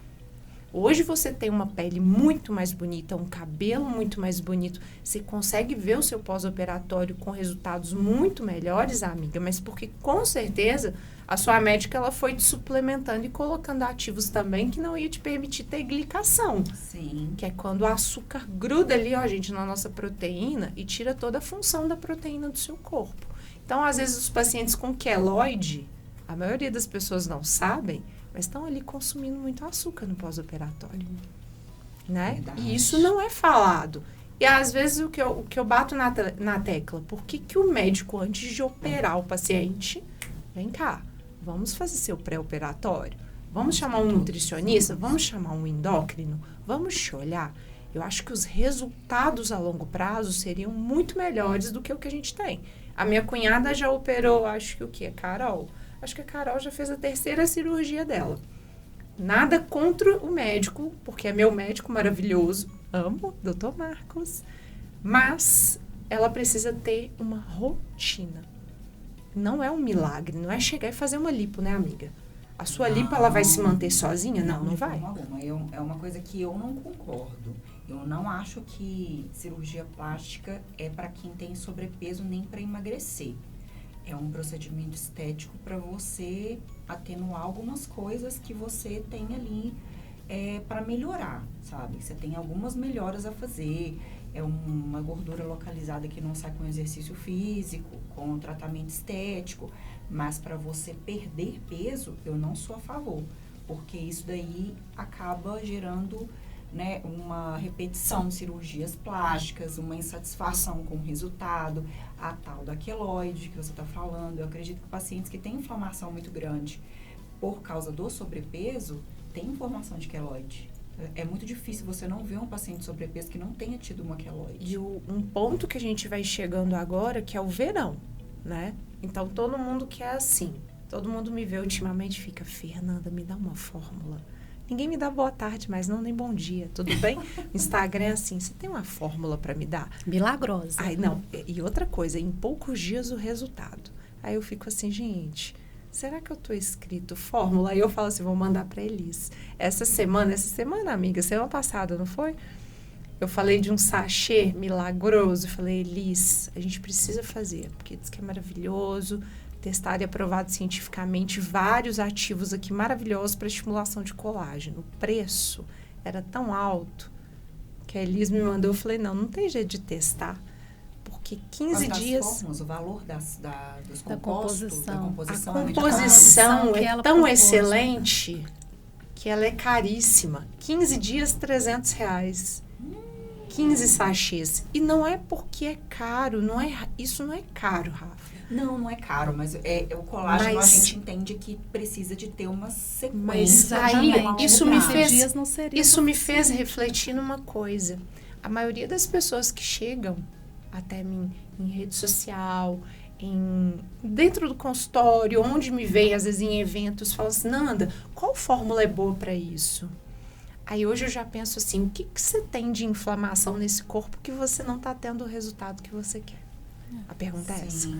Hoje você tem uma pele muito mais bonita, um cabelo muito mais bonito, você consegue ver o seu pós-operatório com resultados muito melhores, amiga, mas porque com certeza a sua médica ela foi te suplementando e colocando ativos também que não ia te permitir ter glicação.
Sim.
Que é quando o açúcar gruda ali, ó, gente, na nossa proteína e tira toda a função da proteína do seu corpo. Então, às vezes, os pacientes com queloide, a maioria das pessoas não sabem, mas estão ali consumindo muito açúcar no pós-operatório, né?
Verdade.
E isso não é falado. E às vezes o que eu bato na tecla, por que o médico, antes de operar o paciente, vem cá, vamos fazer seu pré-operatório, vamos chamar um nutricionista, vamos chamar um endócrino, vamos te olhar. Eu acho que os resultados a longo prazo seriam muito melhores do que o que a gente tem. A minha cunhada já operou, acho que o quê? Carol? Acho que a Carol já fez a 3ª cirurgia dela. Nada contra o médico, porque é meu médico maravilhoso. Amo, Dr. Marcos. Mas ela precisa ter uma rotina. Não é um milagre, não é chegar e fazer uma lipo, né, amiga? A sua lipo, ela vai se manter sozinha? Não vai.
É uma coisa que eu não concordo. Eu não acho que cirurgia plástica é para quem tem sobrepeso nem para emagrecer. É um procedimento estético para você atenuar algumas coisas que você tem ali para melhorar, sabe? Você tem algumas melhoras a fazer. É uma gordura localizada que não sai com exercício físico, com tratamento estético. Mas para você perder peso, eu não sou a favor. Porque isso daí acaba gerando, né, uma repetição de cirurgias plásticas, uma insatisfação com o resultado, a tal da queloide que você está falando. Eu acredito que pacientes que têm inflamação muito grande por causa do sobrepeso, têm informação de queloide. É muito difícil você não ver um paciente sobrepeso que não tenha tido uma queloide.
E um ponto que a gente vai chegando agora, que é o verão, né? Então, todo mundo quer assim. Todo mundo me vê ultimamente e fica, Fernanda, me dá uma fórmula. Ninguém me dá boa tarde, mas não nem bom dia, tudo bem? Instagram é assim, você tem uma fórmula para me dar?
Milagrosa.
Ai, não, e outra coisa, em poucos dias o resultado. Aí eu fico assim, gente, será que eu tô escrito fórmula? Aí eu falo assim, vou mandar para Elis. Essa semana, amiga, semana passada, não foi? Eu falei de um sachê milagroso, falei, Elis, a gente precisa fazer, porque diz que é maravilhoso, testado e aprovado cientificamente, vários ativos aqui maravilhosos para estimulação de colágeno. O preço era tão alto que a Elis me mandou, eu falei, não tem jeito de testar, porque 15 dias...
Fórmulas, o valor dos
da
compostos, da composição.
A composição
que
é
ela
tão
propôs,
excelente que ela é caríssima. 15 dias, R$300. 15 sachês. E não é porque é caro, isso não é caro, Rafa.
Não é caro, mas o colágeno a gente entende que precisa de ter uma sequência.
Mas aí, isso me fez refletir numa coisa. A maioria das pessoas que chegam até mim em rede social, dentro do consultório, onde me veem, às vezes em eventos, falam assim, Nanda, qual fórmula é boa para isso? Aí hoje eu já penso assim, o que você tem de inflamação nesse corpo que você não está tendo o resultado que você quer? A pergunta é essa.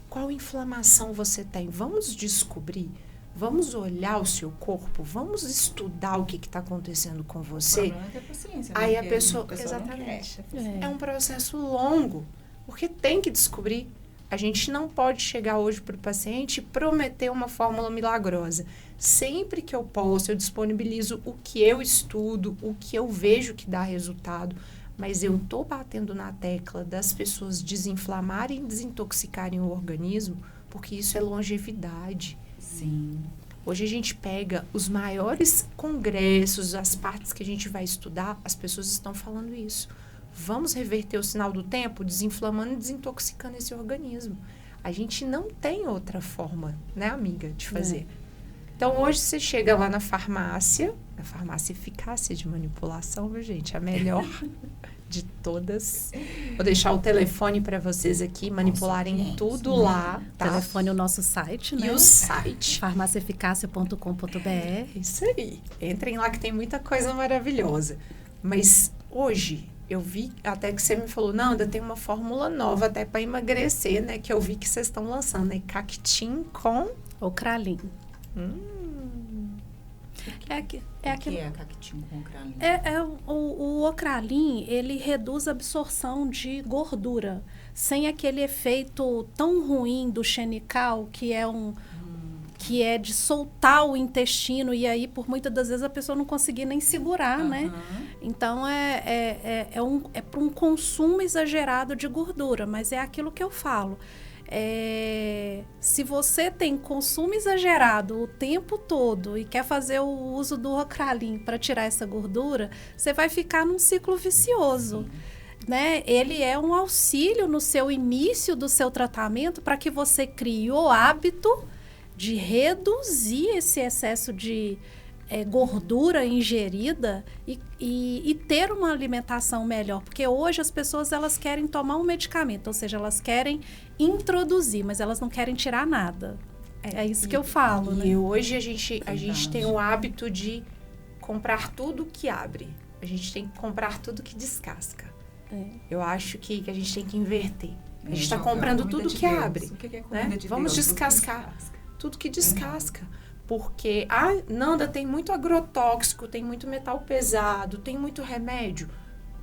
Qual inflamação você tem? Vamos descobrir, vamos olhar o seu corpo, vamos estudar o que está acontecendo com você.
É paciência,
aí
né?
a pessoa exatamente. É um processo longo, porque tem que descobrir. A gente não pode chegar hoje para o paciente e prometer uma fórmula milagrosa. Sempre que eu posso, eu disponibilizo o que eu estudo, o que eu vejo que dá resultado. Mas eu estou batendo na tecla das pessoas desinflamarem e desintoxicarem o organismo, porque isso é longevidade.
Sim.
Hoje a gente pega os maiores congressos, as partes que a gente vai estudar, as pessoas estão falando isso. Vamos reverter o sinal do tempo, desinflamando e desintoxicando esse organismo. A gente não tem outra forma, né, amiga, de fazer. Então, hoje você chega lá na farmácia Eficácia de Manipulação, viu, gente? A melhor de todas. Vou deixar o telefone para vocês aqui manipularem tudo lá. Tá?
Telefone, o nosso site, né?
E o site.
farmaciaeficácia.com.br.
Isso aí. Entrem lá que tem muita coisa maravilhosa. Mas hoje eu vi até que você me falou, não, ainda tem uma fórmula nova até para emagrecer, né? Que eu vi que vocês estão lançando, né? Cactim com
Ocralin.
O que é a Cactim com Ocralin?
O Ocralin, ele reduz a absorção de gordura, sem aquele efeito tão ruim do xenical, que é de soltar o intestino, e aí, por muitas das vezes, a pessoa não conseguir nem segurar, né? Então, é para um consumo exagerado de gordura, mas é aquilo que eu falo. Se você tem consumo exagerado o tempo todo e quer fazer o uso do Ocralin para tirar essa gordura, você vai ficar num ciclo vicioso. Né? Ele é um auxílio no seu início do seu tratamento para que você crie o hábito de reduzir esse excesso de gordura ingerida e ter uma alimentação melhor. Porque hoje as pessoas elas querem tomar um medicamento, ou seja, elas querem introduzir, mas elas não querem tirar nada. É isso que eu falo.
E
né?
hoje a gente tem o hábito de comprar tudo que abre. A gente tem que comprar tudo que descasca. Eu acho que a gente tem que inverter. A gente está comprando tudo que abre. Né? Vamos descascar tudo que descasca. Porque, Nanda, tem muito agrotóxico, tem muito metal pesado, tem muito remédio.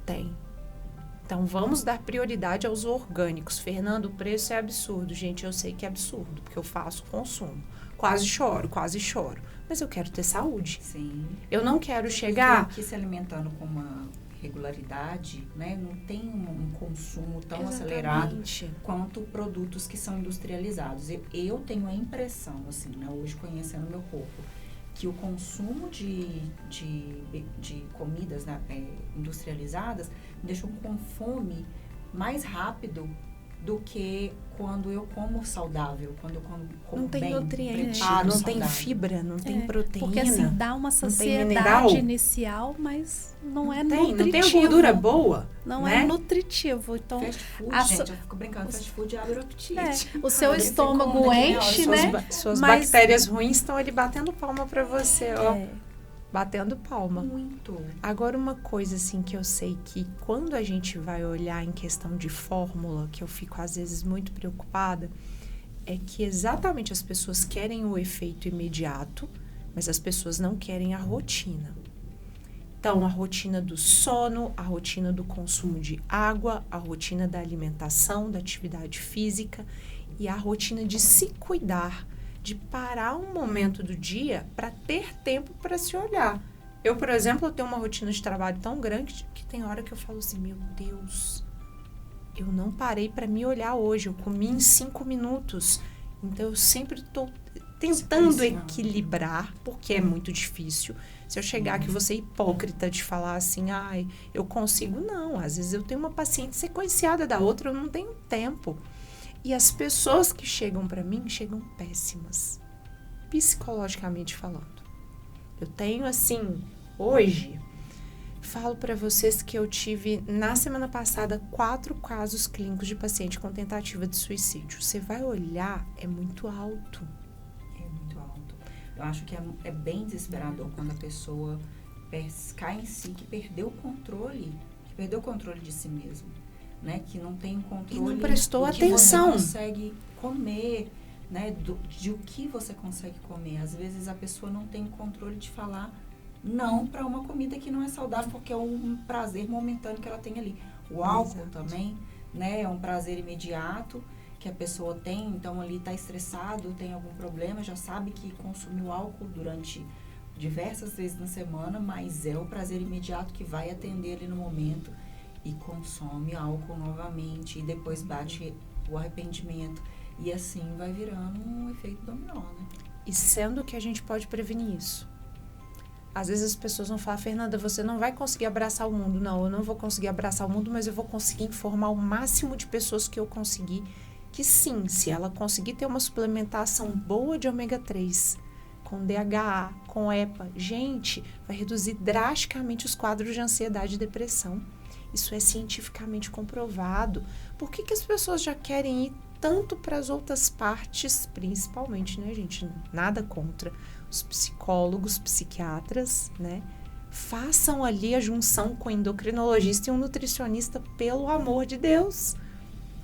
Tem. Então, vamos dar prioridade aos orgânicos. Fernando, o preço é absurdo. Gente, eu sei que é absurdo, porque eu faço consumo. Quase choro. Mas eu quero ter saúde.
Sim.
Eu não quero chegar...
Aqui se alimentando com uma regularidade, né? Não tem um consumo tão acelerado quanto produtos que são industrializados. Eu tenho a impressão, assim, né? Hoje conhecendo meu corpo, que o consumo de comidas, né, industrializadas me deixam com fome mais rápido do que quando eu como saudável, quando eu como
não tem
bem,
nutriente, não
saudável.
tem fibra, não tem proteína.
Porque assim, dá uma saciedade inicial, mas não é nutritivo.
Não tem a gordura boa.
Não
né?
É nutritivo. Então,
fast food, gente, eu fico brincando, fast food abre o apetite.
O seu estômago enche, né?
Suas bactérias ruins estão ali batendo palma pra você, ó. Batendo palma.
Muito.
Agora, uma coisa assim que eu sei que quando a gente vai olhar em questão de fórmula, que eu fico às vezes muito preocupada, é que exatamente as pessoas querem o efeito imediato, mas as pessoas não querem a rotina. Então, a rotina do sono, a rotina do consumo de água, a rotina da alimentação, da atividade física e a rotina de se cuidar, de parar um momento do dia para ter tempo para se olhar. Eu, por exemplo, eu tenho uma rotina de trabalho tão grande que tem hora que eu falo assim, meu Deus, eu não parei para me olhar hoje, eu comi em 5 minutos. Então, eu sempre estou tentando equilibrar, porque é muito difícil. Se eu chegar aqui, vou ser hipócrita de falar assim, eu consigo, não. Às vezes eu tenho uma paciente sequenciada da outra, eu não tenho tempo. E as pessoas que chegam para mim, chegam péssimas, psicologicamente falando. Eu tenho, assim, hoje, falo para vocês que eu tive, na semana passada, 4 casos clínicos de paciente com tentativa de suicídio. Você vai olhar, é muito alto.
É muito alto. Eu acho que é bem desesperador quando a pessoa cai em si, que perdeu o controle de si mesmo. Né, que não tem controle,
e não prestou
do que
atenção.
você consegue comer, né, de o que você consegue comer. Às vezes a pessoa não tem controle de falar não para uma comida que não é saudável, porque é um prazer momentâneo que ela tem ali. O álcool também, né, é um prazer imediato que a pessoa tem, então ali está estressado, tem algum problema, já sabe que consumiu álcool durante diversas vezes na semana, mas é o prazer imediato que vai atender ali no momento. E consome álcool novamente, e depois bate o arrependimento. E assim vai virando um efeito dominó, né?
E sendo que a gente pode prevenir isso. Às vezes as pessoas vão falar, Fernanda, você não vai conseguir abraçar o mundo. Não, eu não vou conseguir abraçar o mundo, mas eu vou conseguir informar o máximo de pessoas que eu conseguir. Que sim, se ela conseguir ter uma suplementação boa de ômega 3, com DHA, com EPA. Gente, vai reduzir drasticamente os quadros de ansiedade e depressão. Isso é cientificamente comprovado. Por que as pessoas já querem ir tanto para as outras partes, principalmente, né, gente? Nada contra os psicólogos, psiquiatras, né? Façam ali a junção com o endocrinologista e um nutricionista, pelo amor de Deus.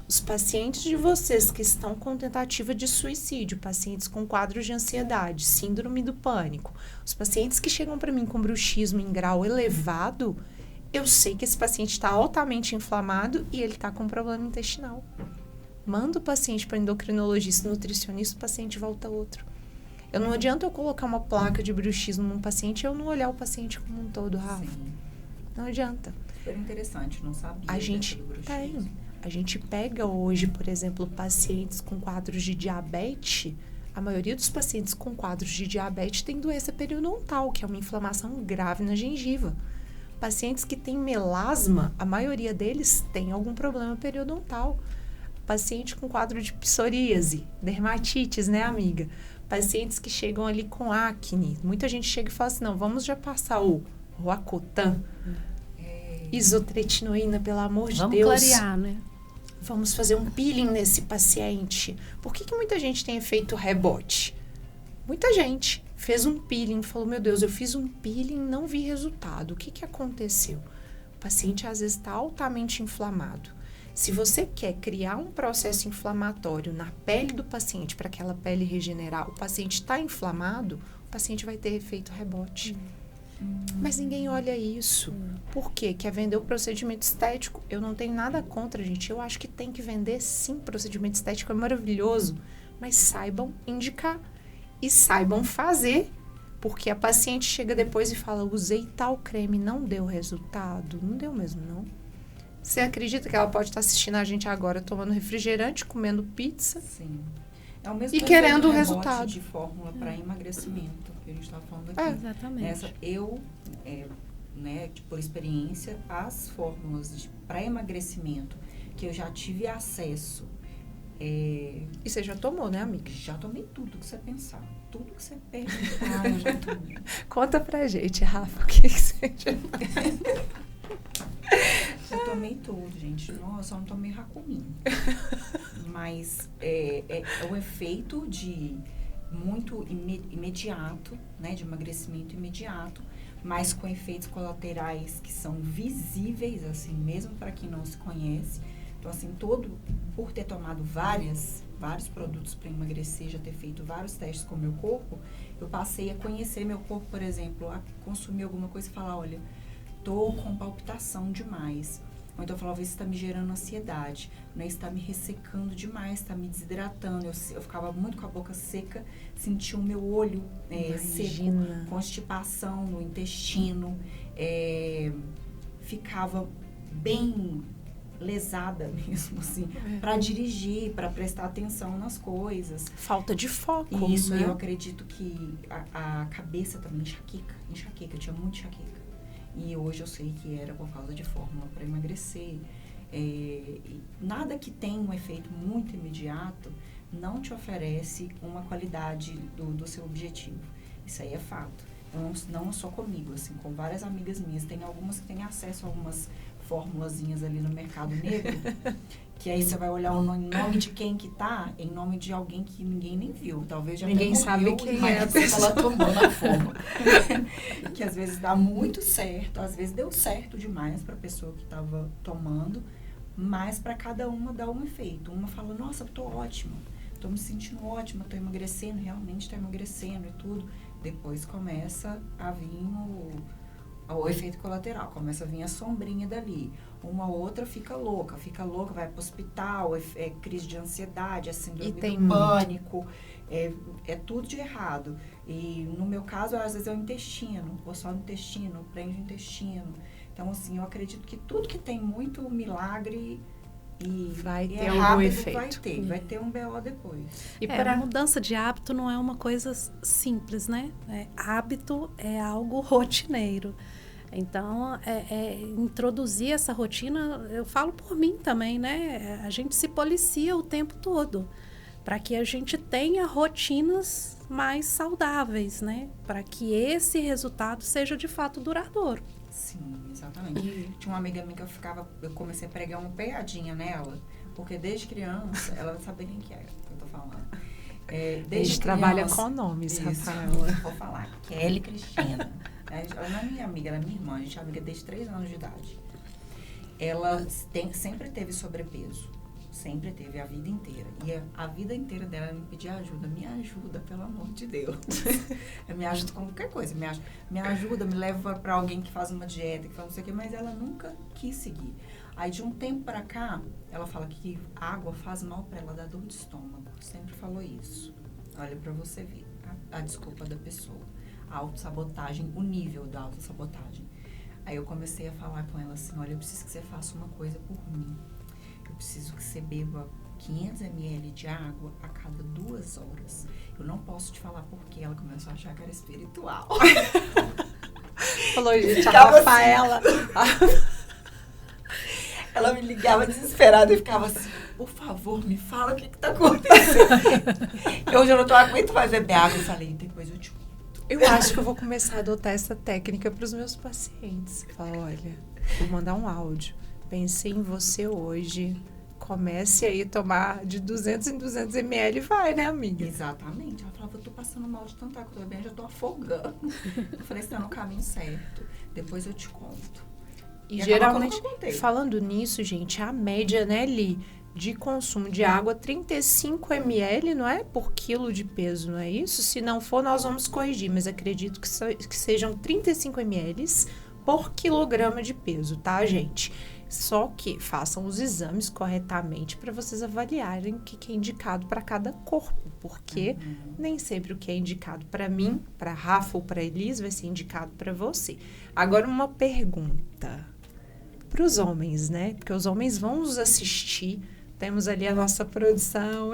Os pacientes de vocês que estão com tentativa de suicídio, pacientes com quadros de ansiedade, síndrome do pânico, os pacientes que chegam para mim com bruxismo em grau elevado, eu sei que esse paciente está altamente inflamado e ele está com problema intestinal. Manda o paciente para endocrinologista, nutricionista, o paciente volta outro. Não adianta eu colocar uma placa de bruxismo num paciente e eu não olhar o paciente como um todo, Rafa.
Sim.
Não adianta.
Super interessante, não sabia.
A gente tem. A gente pega hoje, por exemplo, pacientes com quadros de diabetes. A maioria dos pacientes com quadros de diabetes tem doença periodontal, que é uma inflamação grave na gengiva. Pacientes que têm melasma, a maioria deles tem algum problema periodontal. Paciente com quadro de psoríase, dermatites, né, amiga? Pacientes que chegam ali com acne. Muita gente chega e fala assim, não, vamos já passar o Roacutan, isotretinoína, pelo amor de Deus.
Vamos clarear, né?
Vamos fazer um peeling nesse paciente. Por que muita gente tem efeito rebote? Muita gente fez um peeling, falou, meu Deus, eu fiz um peeling, não vi resultado. O que aconteceu? O paciente às vezes está altamente inflamado. Se você quer criar um processo inflamatório na pele do paciente para aquela pele regenerar, o paciente está inflamado, o paciente vai ter efeito rebote. Mas ninguém olha isso. Por quê? Quer vender o procedimento estético? Eu não tenho nada contra, gente. Eu acho que tem que vender, sim, procedimento estético é maravilhoso. Mas saibam indicar e saibam fazer. Porque a paciente chega depois e fala, usei tal creme, não deu resultado. Não deu mesmo, não. Você acredita que ela pode estar assistindo a gente agora tomando refrigerante, comendo pizza?
Sim. É o mesmo
e querendo o resultado
de fórmula para emagrecimento que a gente estava falando aqui.
Exatamente.
Por experiência, as fórmulas para emagrecimento que eu já tive acesso.
E você já tomou, né, amiga?
Já tomei tudo que você pensar. Tudo que você perguntar, eu já tomei.
Conta pra gente, Rafa, o que você já
Eu tomei tudo, gente. Nossa, eu não tomei Racumin. Mas é o efeito de muito imediato, né? De emagrecimento imediato, mas com efeitos colaterais que são visíveis, assim, mesmo para quem não se conhece. Então, assim, por ter tomado vários produtos para emagrecer, já ter feito vários testes com o meu corpo, eu passei a conhecer meu corpo, por exemplo, a consumir alguma coisa e falar, olha, tô com palpitação demais. Ou então eu falava, isso está me gerando ansiedade, né? Isso está me ressecando demais, está me desidratando. Eu ficava muito com a boca seca, sentia o meu olho seco, constipação no intestino, ficava bem lesada mesmo, assim, para dirigir, para prestar atenção nas coisas.
Falta de foco.
Isso,
né?
Eu acredito que a cabeça também enxaqueca, eu tinha muita enxaqueca. E hoje eu sei que era por causa de fórmula para emagrecer. Nada que tenha um efeito muito imediato não te oferece uma qualidade do seu objetivo. Isso aí é fato. Não só comigo, assim, com várias amigas minhas. Tem algumas que têm acesso a algumas formulazinhas ali no mercado negro, que aí você vai olhar o nome de quem que tá, em nome de alguém que ninguém nem viu. Talvez já
ninguém sabe quem é a
pessoa. Ela tomou na fórmula. Que às vezes dá muito certo, às vezes deu certo demais para a pessoa que estava tomando, mas para cada uma dá um efeito. Uma fala, nossa, eu tô ótima, tô me sentindo ótima, tô emagrecendo, realmente tô emagrecendo e tudo. Depois começa a vir o efeito colateral, começa a vir a sombrinha dali. Uma outra fica louca, vai pro hospital, é crise de ansiedade, é síndrome do pânico, é tudo de errado. E no meu caso, às vezes é o intestino, ou só no intestino, prende o intestino. Então, assim, eu acredito que tudo que tem muito milagre e
vai ter
algum
rápido, efeito.
Vai ter um BO depois.
E a mudança de hábito não é uma coisa simples, né? Hábito é algo rotineiro. Então, introduzir essa rotina, eu falo por mim também, né? A gente se policia o tempo todo. para que a gente tenha rotinas mais saudáveis, né? Para que esse resultado seja de fato duradouro.
Sim, exatamente. Tinha uma amiga minha que eu comecei a pregar uma pegadinha nela, porque desde criança, ela não sabia nem o que era que eu tô falando.
Desde trabalha com nomes, Rafaela.
Vou falar, Kelly Cristina. Ela não é minha amiga, ela é minha irmã, a gente é amiga desde 3 anos de idade. Ela sempre teve sobrepeso. Sempre teve, a vida inteira. E a vida inteira dela me pedia ajuda. Me ajuda, pelo amor de Deus. Me ajuda com qualquer coisa. Me ajuda, me leva pra alguém que faz uma dieta, que faz não sei o quê. Mas ela nunca quis seguir. Aí, de um tempo pra cá, ela fala que água faz mal pra ela, dá dor de estômago. Sempre falou isso. Olha pra você ver a desculpa da pessoa. A autossabotagem, o nível da autossabotagem. Aí eu comecei a falar com ela assim, olha, eu preciso que você faça uma coisa por mim. Eu preciso que você beba 500 ml de água a cada 2 horas. Eu não posso te falar porque ela começou a achar que era espiritual.
Falou, gente, a Rafaela.
Ela me ligava desesperada e ficava assim, por favor, me fala o que tá acontecendo. Hoje eu não aguento mais beber água. Eu falei, depois eu te conto.
Eu acho que eu vou começar a adotar essa técnica para os meus pacientes. Falar, olha, vou mandar um áudio. Pensei em você hoje. Comece aí a tomar de 200 em 200 ml e vai, né, amiga?
Exatamente. Ela falava, eu tô passando mal de tanta coisa, eu já tô afogando. Eu falei, você tá no caminho certo. Depois eu te conto.
E geralmente, falando nisso, gente, a média, né, Li, de consumo de água, 35 ml, não é? Por quilo de peso, não é isso? Se não for, nós vamos corrigir, mas acredito que sejam 35 ml por quilograma de peso, tá, gente? Só que façam os exames corretamente para vocês avaliarem o que é indicado para cada corpo, porque nem sempre o que é indicado para mim, para Rafa ou para Elis vai ser indicado para você. Agora, uma pergunta para os homens, né? Porque os homens vão nos assistir. Temos ali a nossa produção.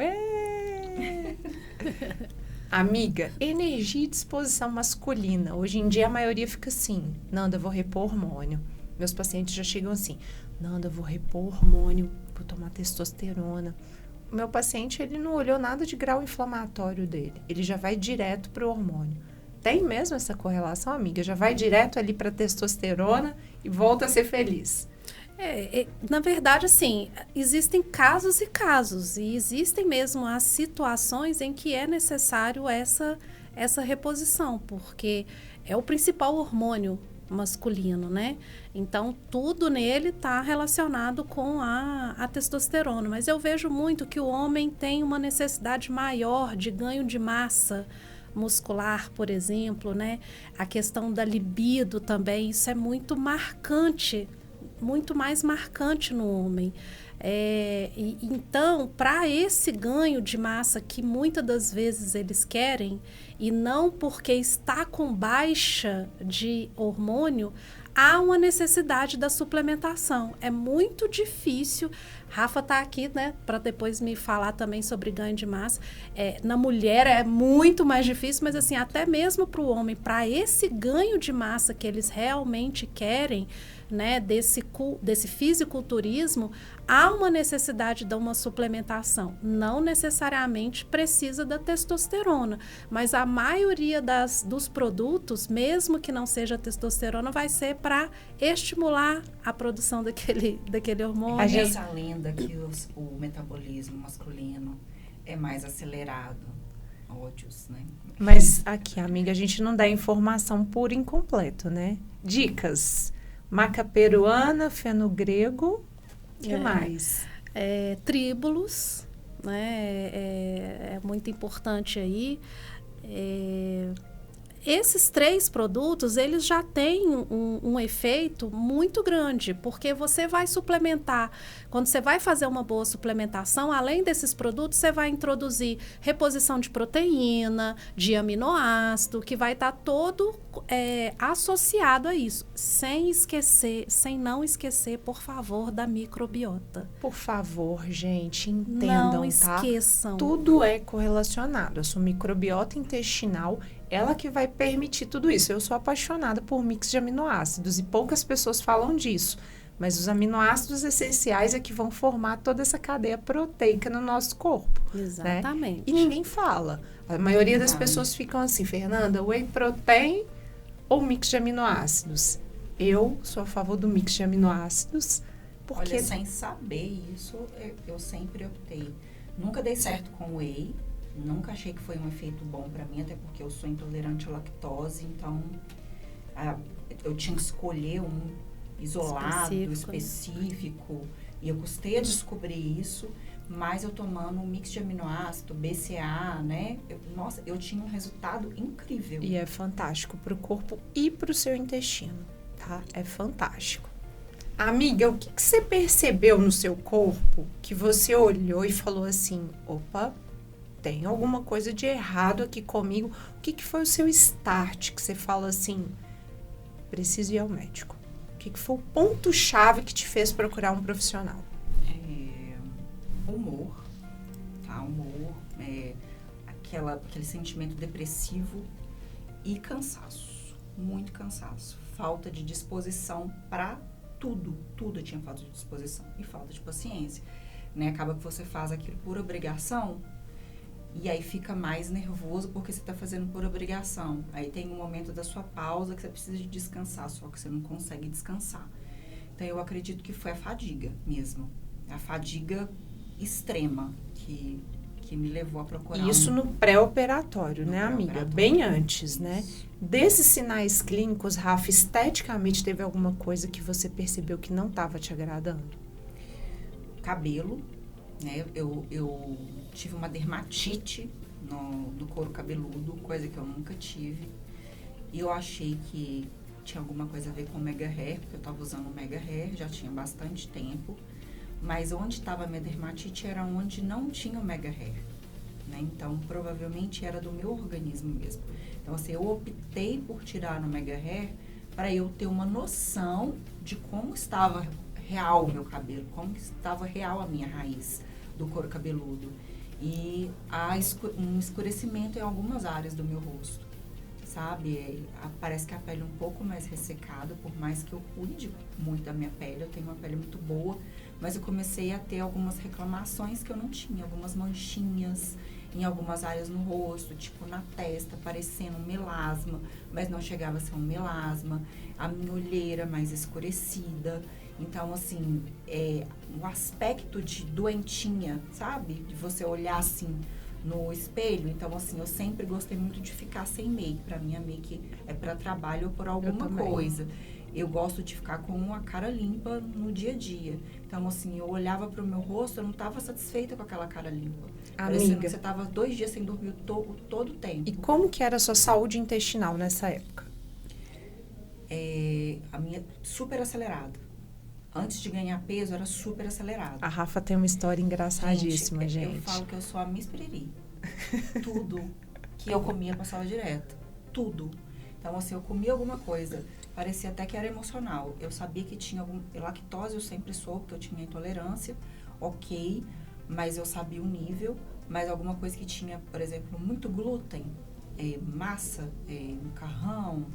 Amiga, energia e disposição masculina. Hoje em dia a maioria fica assim, Nanda, vou repor hormônio. Meus pacientes já chegam assim, Nanda, vou repor hormônio, vou tomar testosterona. O meu paciente, ele não olhou nada de grau inflamatório dele. Ele já vai direto para o hormônio. Tem mesmo essa correlação, amiga? Já vai direto ali para testosterona e volta a ser feliz.
Na verdade, assim, existem casos e casos. E existem mesmo as situações em que é necessário essa reposição, porque é o principal hormônio masculino, né? Então, tudo nele está relacionado com a testosterona. Mas eu vejo muito que o homem tem uma necessidade maior de ganho de massa muscular, por exemplo, né? A questão da libido também, isso é muito marcante, muito mais marcante no homem. Então, para esse ganho de massa que muitas das vezes eles querem, e não porque está com baixa de hormônio, há uma necessidade da suplementação. É muito difícil. Rafa está aqui, né, para depois me falar também sobre ganho de massa. Na mulher é muito mais difícil, mas assim, até mesmo para o homem, para esse ganho de massa que eles realmente querem, né, desse fisiculturismo, há uma necessidade de uma suplementação. Não necessariamente precisa da testosterona, mas a maioria dos produtos, mesmo que não seja testosterona, vai ser para estimular a produção daquele hormônio.
A gente lenda que o metabolismo masculino é mais acelerado. Ódios, né?
Mas aqui, amiga, a gente não dá informação por incompleto, né? Dicas. Maca peruana, fenogrego, o que mais?
Tríbulos, né? É muito importante aí. Esses 3 produtos, eles já têm um efeito muito grande, porque você vai suplementar, quando você vai fazer uma boa suplementação, além desses produtos, você vai introduzir reposição de proteína, de aminoácido, que vai estar todo associado a isso, sem não esquecer, por favor, da microbiota.
Por favor, gente, entendam,
não esqueçam.
Tá? Tudo é correlacionado, a sua microbiota intestinal, ela que vai permitir tudo isso. Eu sou apaixonada por mix de aminoácidos e poucas pessoas falam disso. Mas os aminoácidos essenciais é que vão formar toda essa cadeia proteica no nosso corpo.
Exatamente.
Né? E ninguém fala. A maioria das pessoas ficam assim, Fernanda, whey protein ou mix de aminoácidos? Eu sou a favor do mix de aminoácidos. Porque...
Olha, sem saber isso, eu sempre optei. Nunca dei certo com whey. Nunca achei que foi um efeito bom pra mim, até porque eu sou intolerante à lactose. Então, eu tinha que escolher um isolado, específico. E eu custei a descobrir isso. Mas eu tomando um mix de aminoácido, BCA, né? Eu tinha um resultado incrível.
E é fantástico pro corpo e pro seu intestino, tá? É fantástico. Amiga, o que você percebeu no seu corpo que você olhou e falou assim, opa, tem alguma coisa de errado aqui comigo? O que foi o seu start que você fala assim, preciso ir ao médico? O que foi o ponto-chave que te fez procurar um profissional?
Humor, tá? Humor, aquele sentimento depressivo e cansaço, muito cansaço, falta de disposição para tudo eu tinha falta de disposição e falta de paciência, né? Acaba que você faz aquilo por obrigação e aí fica mais nervoso porque você tá fazendo por obrigação. Aí tem um momento da sua pausa que você precisa de descansar, só que você não consegue descansar. Então eu acredito que foi a fadiga mesmo, a fadiga extrema que me levou a procurar.
Isso no pré-operatório, né, amiga? Bem antes, né? Desses sinais clínicos, Rafa, esteticamente teve alguma coisa que você percebeu que não estava te agradando?
Cabelo, né? Eu tive uma dermatite no couro cabeludo, coisa que eu nunca tive. E eu achei que tinha alguma coisa a ver com o Mega Hair, porque eu estava usando o Mega Hair, já tinha bastante tempo. Mas onde estava a minha dermatite era onde não tinha o Mega Hair, né? Então, provavelmente era do meu organismo mesmo. Então, assim, eu optei por tirar no Mega Hair para eu ter uma noção de como estava real o meu cabelo, como estava real a minha raiz do couro cabeludo. E um escurecimento em algumas áreas do meu rosto, sabe? Parece que a pele é um pouco mais ressecada, por mais que eu cuide muito da minha pele, eu tenho uma pele muito boa, mas eu comecei a ter algumas reclamações que eu não tinha, algumas manchinhas em algumas áreas no rosto, tipo na testa, parecendo um melasma, mas não chegava a ser um melasma, a minha olheira mais escurecida. Então, assim, o aspecto de doentinha, sabe? De você olhar assim no espelho. Então, assim, eu sempre gostei muito de ficar sem make. Pra mim, a make é pra trabalho ou por alguma coisa. Eu gosto de ficar com a cara limpa no dia a dia. Então, assim, eu olhava pro meu rosto, eu não tava satisfeita com aquela cara limpa. Parecendo que você tava 2 dias sem dormir todo o tempo.
E como que era a sua saúde intestinal nessa época?
A minha super acelerada. Antes de ganhar peso, era super acelerada.
A Rafa tem uma história engraçadíssima, gente.
Eu falo que eu sou a Miss Piriri. Tudo que eu comia passava direto. Tudo. Então, assim, eu comia alguma coisa, parecia até que era emocional. Eu sabia que tinha lactose, eu sempre soube que eu tinha intolerância, ok, mas eu sabia o nível. Mas alguma coisa que tinha, por exemplo, muito glúten, massa, macarrão,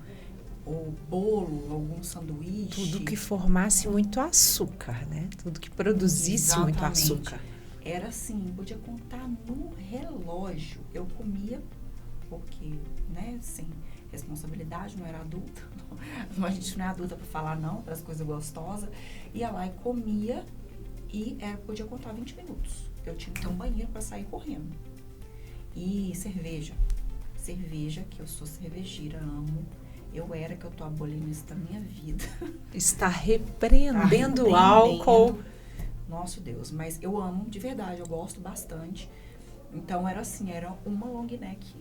ou bolo, algum sanduíche.
Tudo que formasse muito açúcar, né? Tudo que produzisse muito açúcar.
Era assim, podia contar no relógio. Eu comia porque, né, sem responsabilidade, não era adulta. Não, a gente não é adulta para falar não, para as coisas gostosas. Ia lá e comia e podia contar 20 minutos. Eu tinha que ter um banheiro para sair correndo. E cerveja. Cerveja, que eu sou cervejeira, amo. Eu era que eu tô abolindo isso da minha vida.
Está repreendendo o álcool.
Nosso Deus, mas eu amo de verdade, eu gosto bastante. Então era assim, era uma long neck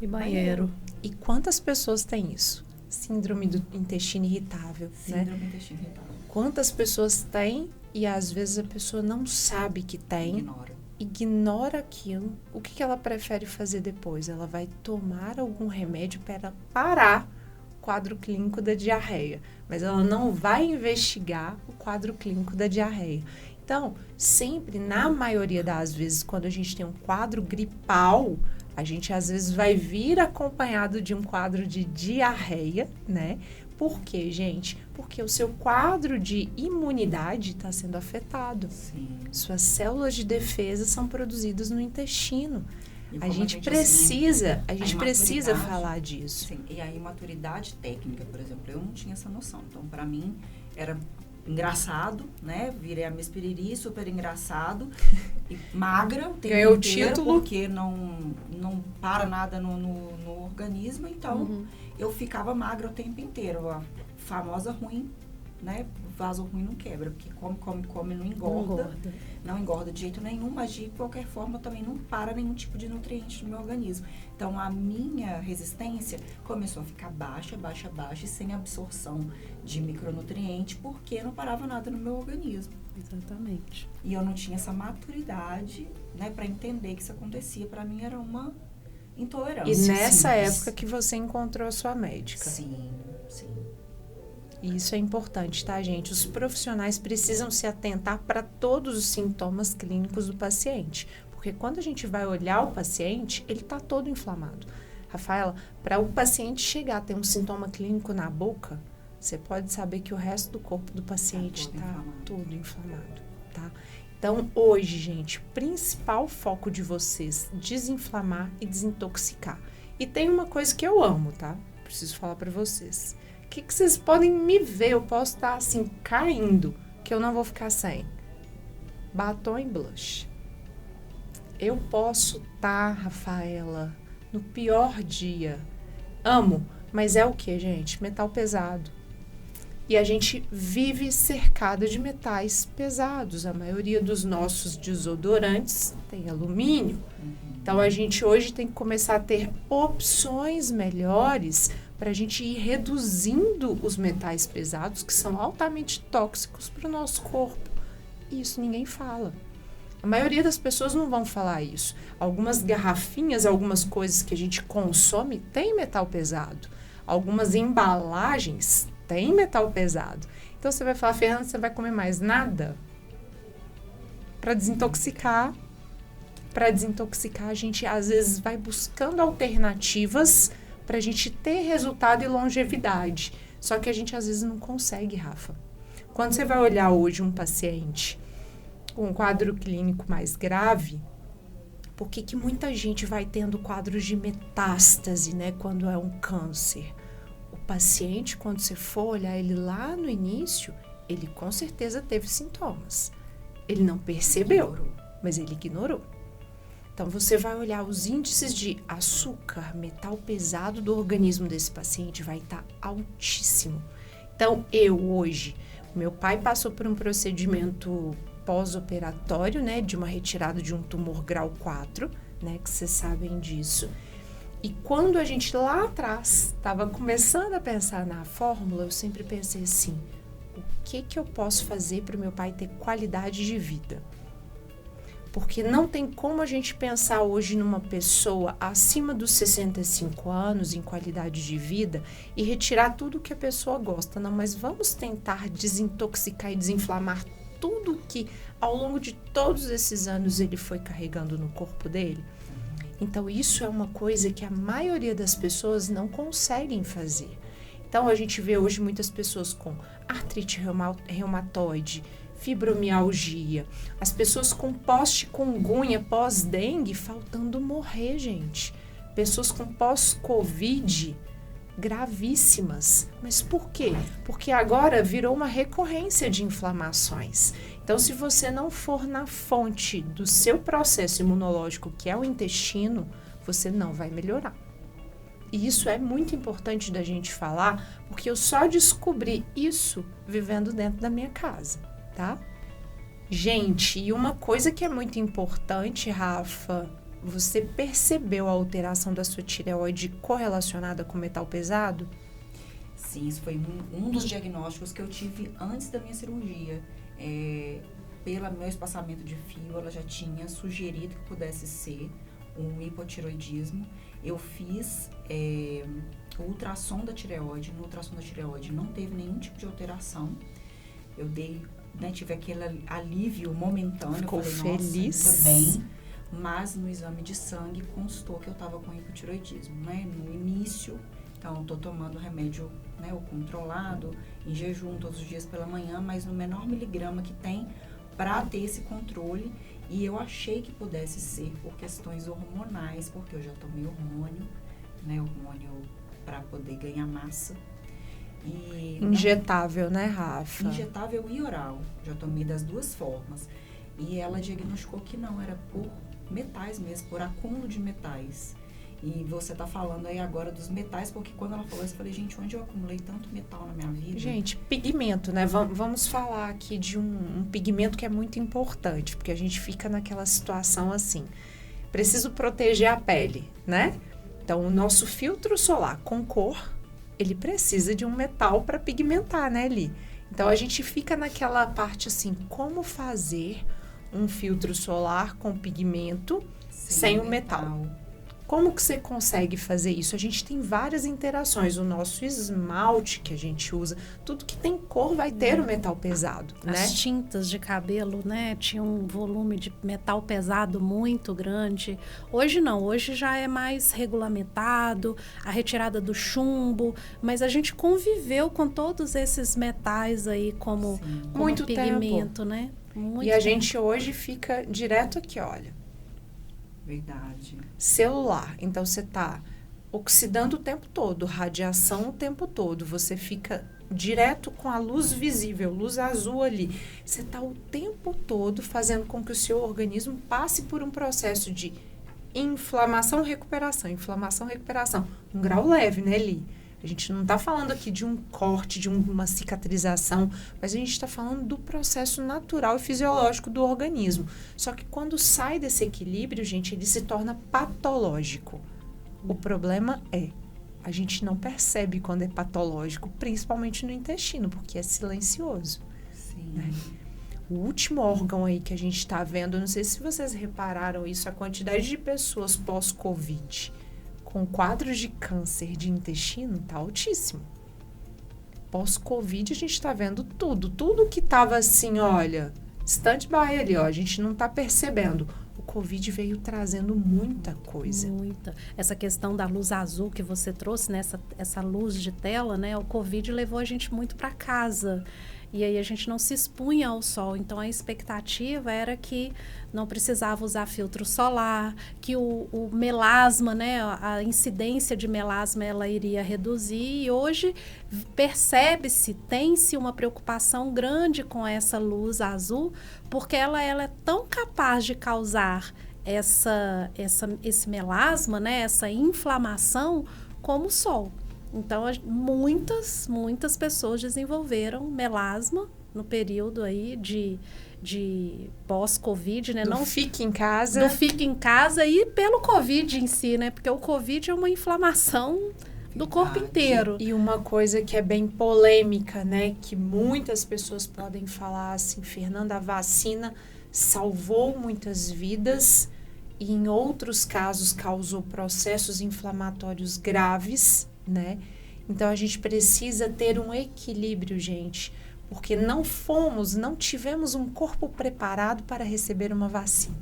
e banheiro.
E quantas pessoas têm isso? Síndrome do intestino irritável, né?
Síndrome do intestino irritável.
Quantas pessoas têm e às vezes a pessoa não sabe que tem. Ignora aquilo. O que ela prefere fazer depois? Ela vai tomar algum remédio para parar o quadro clínico da diarreia. Mas ela não vai investigar o quadro clínico da diarreia. Então, sempre, na maioria das vezes, quando a gente tem um quadro gripal, a gente às vezes vai vir acompanhado de um quadro de diarreia, né? Por quê, gente? Porque o seu quadro de imunidade está sendo afetado.
Sim.
Suas células de defesa são produzidas no intestino.
E
A
como
gente
assim,
precisa
a imaturidade-
falar disso.
Sim, e a imaturidade técnica, por exemplo, eu não tinha essa noção. Então, para mim, era engraçado, né? Virei a Miss Piriri, super engraçado, e magra o tempo
Ganhou o
inteiro,
título.
porque não para nada no organismo, então eu ficava magra o tempo inteiro. A famosa ruim, né? Vaso ruim não quebra, porque come, não engorda. Não engorda de jeito nenhum, mas de qualquer forma também não para nenhum tipo de nutriente no meu organismo. Então, a minha resistência começou a ficar baixa, e sem absorção de micronutriente, porque não parava nada no meu organismo.
Exatamente.
E eu não tinha essa maturidade, né, para entender que isso acontecia. Para mim, era uma intolerância.
E nessa
simples.
época que você encontrou a sua médica.
Sim.
E isso é importante, tá, gente? Os profissionais precisam se atentar para todos os sintomas clínicos do paciente. Porque quando a gente vai olhar o paciente, ele está todo inflamado. Rafaela, para o paciente chegar a ter um sintoma clínico na boca, você pode saber que o resto do corpo do paciente está todo inflamado, tá? Então, hoje, gente, o principal foco de vocês, desinflamar e desintoxicar. E tem uma coisa que eu amo, tá? Preciso falar para vocês. O que vocês podem me ver? Eu posso estar assim, caindo, que eu não vou ficar sem. Batom e blush. Eu posso estar, Rafaela, no pior dia. Amo, mas é o que, gente? Metal pesado. E a gente vive cercado de metais pesados. A maioria dos nossos desodorantes tem alumínio. Então, a gente hoje tem que começar a ter opções melhores para a gente ir reduzindo os metais pesados, que são altamente tóxicos para o nosso corpo. E isso ninguém fala. A maioria das pessoas não vão falar isso. Algumas garrafinhas, algumas coisas que a gente consome tem metal pesado. Algumas embalagens têm metal pesado. Então, você vai falar, Fernanda, você vai comer mais nada? Para desintoxicar. Para desintoxicar, a gente às vezes vai buscando alternativas para a gente ter resultado e longevidade. Só que a gente às vezes não consegue, Rafa. Quando você vai olhar hoje um paciente com um quadro clínico mais grave, por que muita gente vai tendo quadros de metástase, né, quando é um câncer? O paciente, quando você for olhar ele lá no início, ele com certeza teve sintomas. Ele não percebeu, mas ele ignorou. Então, você vai olhar os índices de açúcar, metal pesado do organismo desse paciente vai estar altíssimo. Então, hoje, meu pai passou por um procedimento pós-operatório, né, de uma retirada de um tumor grau 4, né, que vocês sabem disso. E quando a gente lá atrás estava começando a pensar na fórmula, eu sempre pensei assim, o que eu posso fazer para o meu pai ter qualidade de vida? Porque não tem como a gente pensar hoje numa pessoa acima dos 65 anos em qualidade de vida e retirar tudo que a pessoa gosta. Não, mas vamos tentar desintoxicar e desinflamar tudo que ao longo de todos esses anos ele foi carregando no corpo dele. Então, isso é uma coisa que a maioria das pessoas não conseguem fazer. Então, a gente vê hoje muitas pessoas com artrite reumatoide, fibromialgia, as pessoas com pós-chikungunya, pós-dengue, faltando morrer, gente. Pessoas com pós-covid, gravíssimas. Mas por quê? Porque agora virou uma recorrência de inflamações. Então, se você não for na fonte do seu processo imunológico, que é o intestino, você não vai melhorar. E isso é muito importante da gente falar, porque eu só descobri isso vivendo dentro da minha casa. Tá? Gente, e uma coisa que é muito importante, Rafa, você percebeu a alteração da sua tireoide correlacionada com metal pesado?
Sim, isso foi um dos diagnósticos que eu tive antes da minha cirurgia. Pelo meu espaçamento de fio, ela já tinha sugerido que pudesse ser um hipotireoidismo. Eu fiz o ultrassom da tireoide. No ultrassom da tireoide não teve nenhum tipo de alteração. Eu tive aquele alívio momentâneo.
Ficou
falei,
feliz.
Nossa, ainda bem. Mas no exame de sangue constou que eu estava com hipotireoidismo, né? No início, Então, estou tomando remédio, né, o controlado, em jejum todos os dias pela manhã, mas no menor miligrama que tem para ter esse controle. E eu achei que pudesse ser por questões hormonais, porque eu já tomei hormônio, né, hormônio para poder ganhar massa. E
injetável, né, Rafa?
Injetável e oral. Já tomei das duas formas. E ela diagnosticou que não, era por metais mesmo, por acúmulo de metais. E você tá falando aí agora dos metais, porque quando ela falou isso, eu falei, gente, onde eu acumulei tanto metal na minha vida?
Gente, pigmento, né? Vamos falar aqui de um pigmento que é muito importante, porque a gente fica naquela situação assim, preciso proteger a pele, né? Então, o nosso filtro solar com cor, ele precisa de um metal para pigmentar, né, Li? Então, a gente fica naquela parte assim, como fazer um filtro solar com pigmento sem o metal? Como que você consegue fazer isso? A gente tem várias interações. O nosso esmalte que a gente usa, tudo que tem cor vai ter o metal pesado, né?
As tintas de cabelo, né? Tinha um volume de metal pesado muito grande. Hoje não, hoje já é mais regulamentado, a retirada do chumbo, mas a gente conviveu com todos esses metais aí como
muito
pigmento,
tempo,
né? Muito
e a
tempo.
gente hoje fica direto aqui, olha.
Verdade.
Celular. Então, você tá oxidando o tempo todo, radiação o tempo todo. Você fica direto com a luz visível, luz azul ali. Você tá o tempo todo fazendo com que o seu organismo passe por um processo de inflamação, recuperação. Um grau leve, né, Li? A gente não está falando aqui de um corte, de uma cicatrização, mas a gente está falando do processo natural e fisiológico do organismo. Só que quando sai desse equilíbrio, gente, ele se torna patológico. O problema é, a gente não percebe quando é patológico, principalmente no intestino, porque é silencioso.
Sim.
Né? O último órgão aí que a gente está vendo, não sei se vocês repararam isso, a quantidade de pessoas pós-Covid com quadros de câncer de intestino está altíssimo. Pós-Covid, a gente está vendo tudo que estava assim, olha, stand-by ali, ó, a gente não está percebendo. O Covid veio trazendo muita coisa.
Muita. Essa questão da luz azul que você trouxe, né? Essa luz de tela, né? O Covid levou a gente muito para casa. E aí a gente não se expunha ao sol. Então a expectativa era que não precisava usar filtro solar, que o melasma, né? A incidência de melasma ela iria reduzir. E hoje percebe-se, tem-se uma preocupação grande com essa luz azul, porque ela é tão capaz de causar esse melasma, né? Essa inflamação como o sol. Então, muitas pessoas desenvolveram melasma no período aí de pós-Covid, né?
Não fique em casa.
Do fique em casa e pelo Covid em si, né? Porque o Covid é uma inflamação do corpo inteiro.
E uma coisa que é bem polêmica, né? Que muitas pessoas podem falar assim, Fernanda, a vacina salvou muitas vidas e em outros casos causou processos inflamatórios graves, né? Então, a gente precisa ter um equilíbrio, gente, porque não tivemos um corpo preparado para receber uma vacina.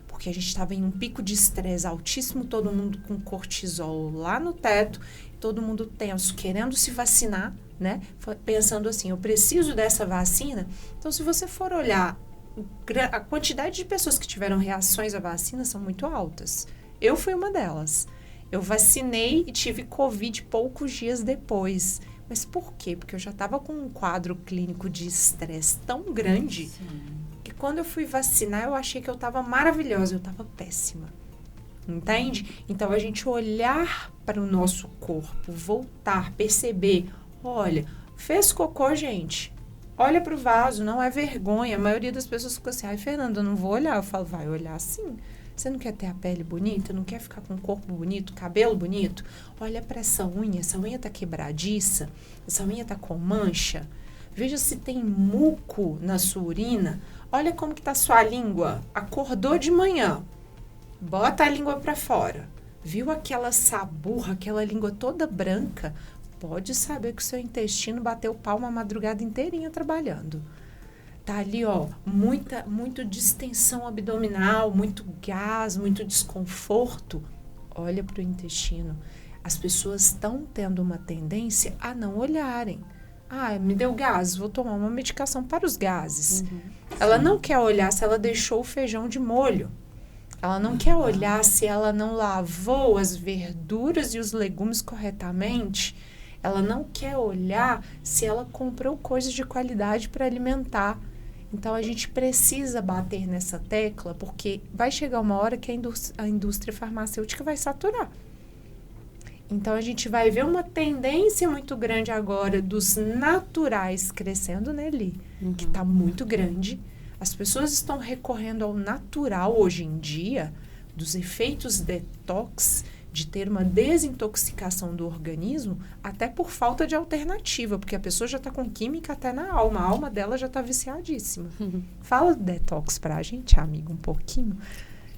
Porque a gente estava em um pico de estresse altíssimo, todo mundo com cortisol lá no teto, todo mundo tenso, querendo se vacinar, né? Pensando assim, eu preciso dessa vacina. Então, se você for olhar, a quantidade de pessoas que tiveram reações à vacina são muito altas. Eu fui uma delas. Eu vacinei e tive Covid poucos dias depois. Mas por quê? Porque eu já estava com um quadro clínico de estresse tão grande. Sim. Que quando eu fui vacinar, eu achei que eu estava maravilhosa, eu estava péssima. Entende? Então, a gente olhar para o nosso corpo, voltar, perceber, olha, fez cocô, gente, olha para o vaso, não é vergonha. A maioria das pessoas fica assim, ai, Fernanda, eu não vou olhar. Eu falo, vai olhar sim. Você não quer ter a pele bonita? Não quer ficar com o corpo bonito, cabelo bonito? Olha para essa unha tá quebradiça, essa unha tá com mancha. Veja se tem muco na sua urina. Olha como que tá sua língua. Acordou de manhã, bota a língua para fora. Viu aquela saburra, aquela língua toda branca? Pode saber que o seu intestino bateu palma a madrugada inteirinha trabalhando. Tá ali, ó, muito distensão abdominal, muito gás, muito desconforto. Olha para o intestino. As pessoas estão tendo uma tendência a não olharem. Me deu gases, vou tomar uma medicação para os gases. Ela não quer olhar se ela deixou o feijão de molho. Ela não quer olhar se ela não lavou as verduras e os legumes corretamente. Ela não quer olhar se ela comprou coisas de qualidade para alimentar. Então, a gente precisa bater nessa tecla, porque vai chegar uma hora que a indústria farmacêutica vai saturar. Então, a gente vai ver uma tendência muito grande agora dos naturais crescendo, né, Li? Que está muito grande. As pessoas estão recorrendo ao natural hoje em dia, dos efeitos detox, de ter uma desintoxicação do organismo, até por falta de alternativa, porque a pessoa já está com química até na alma. A alma dela já está viciadíssima. Fala do detox pra gente, amigo, um pouquinho.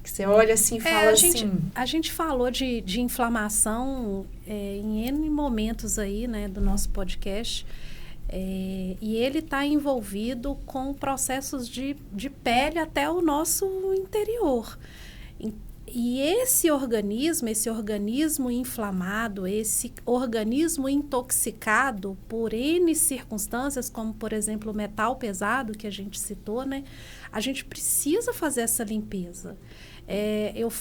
Que você olha assim e fala assim...
A gente falou de inflamação em N momentos aí, né, do nosso podcast. E ele está envolvido com processos de pele até o nosso interior. E esse organismo inflamado, esse organismo intoxicado por N circunstâncias, como, por exemplo, o metal pesado que a gente citou, né? A gente precisa fazer essa limpeza.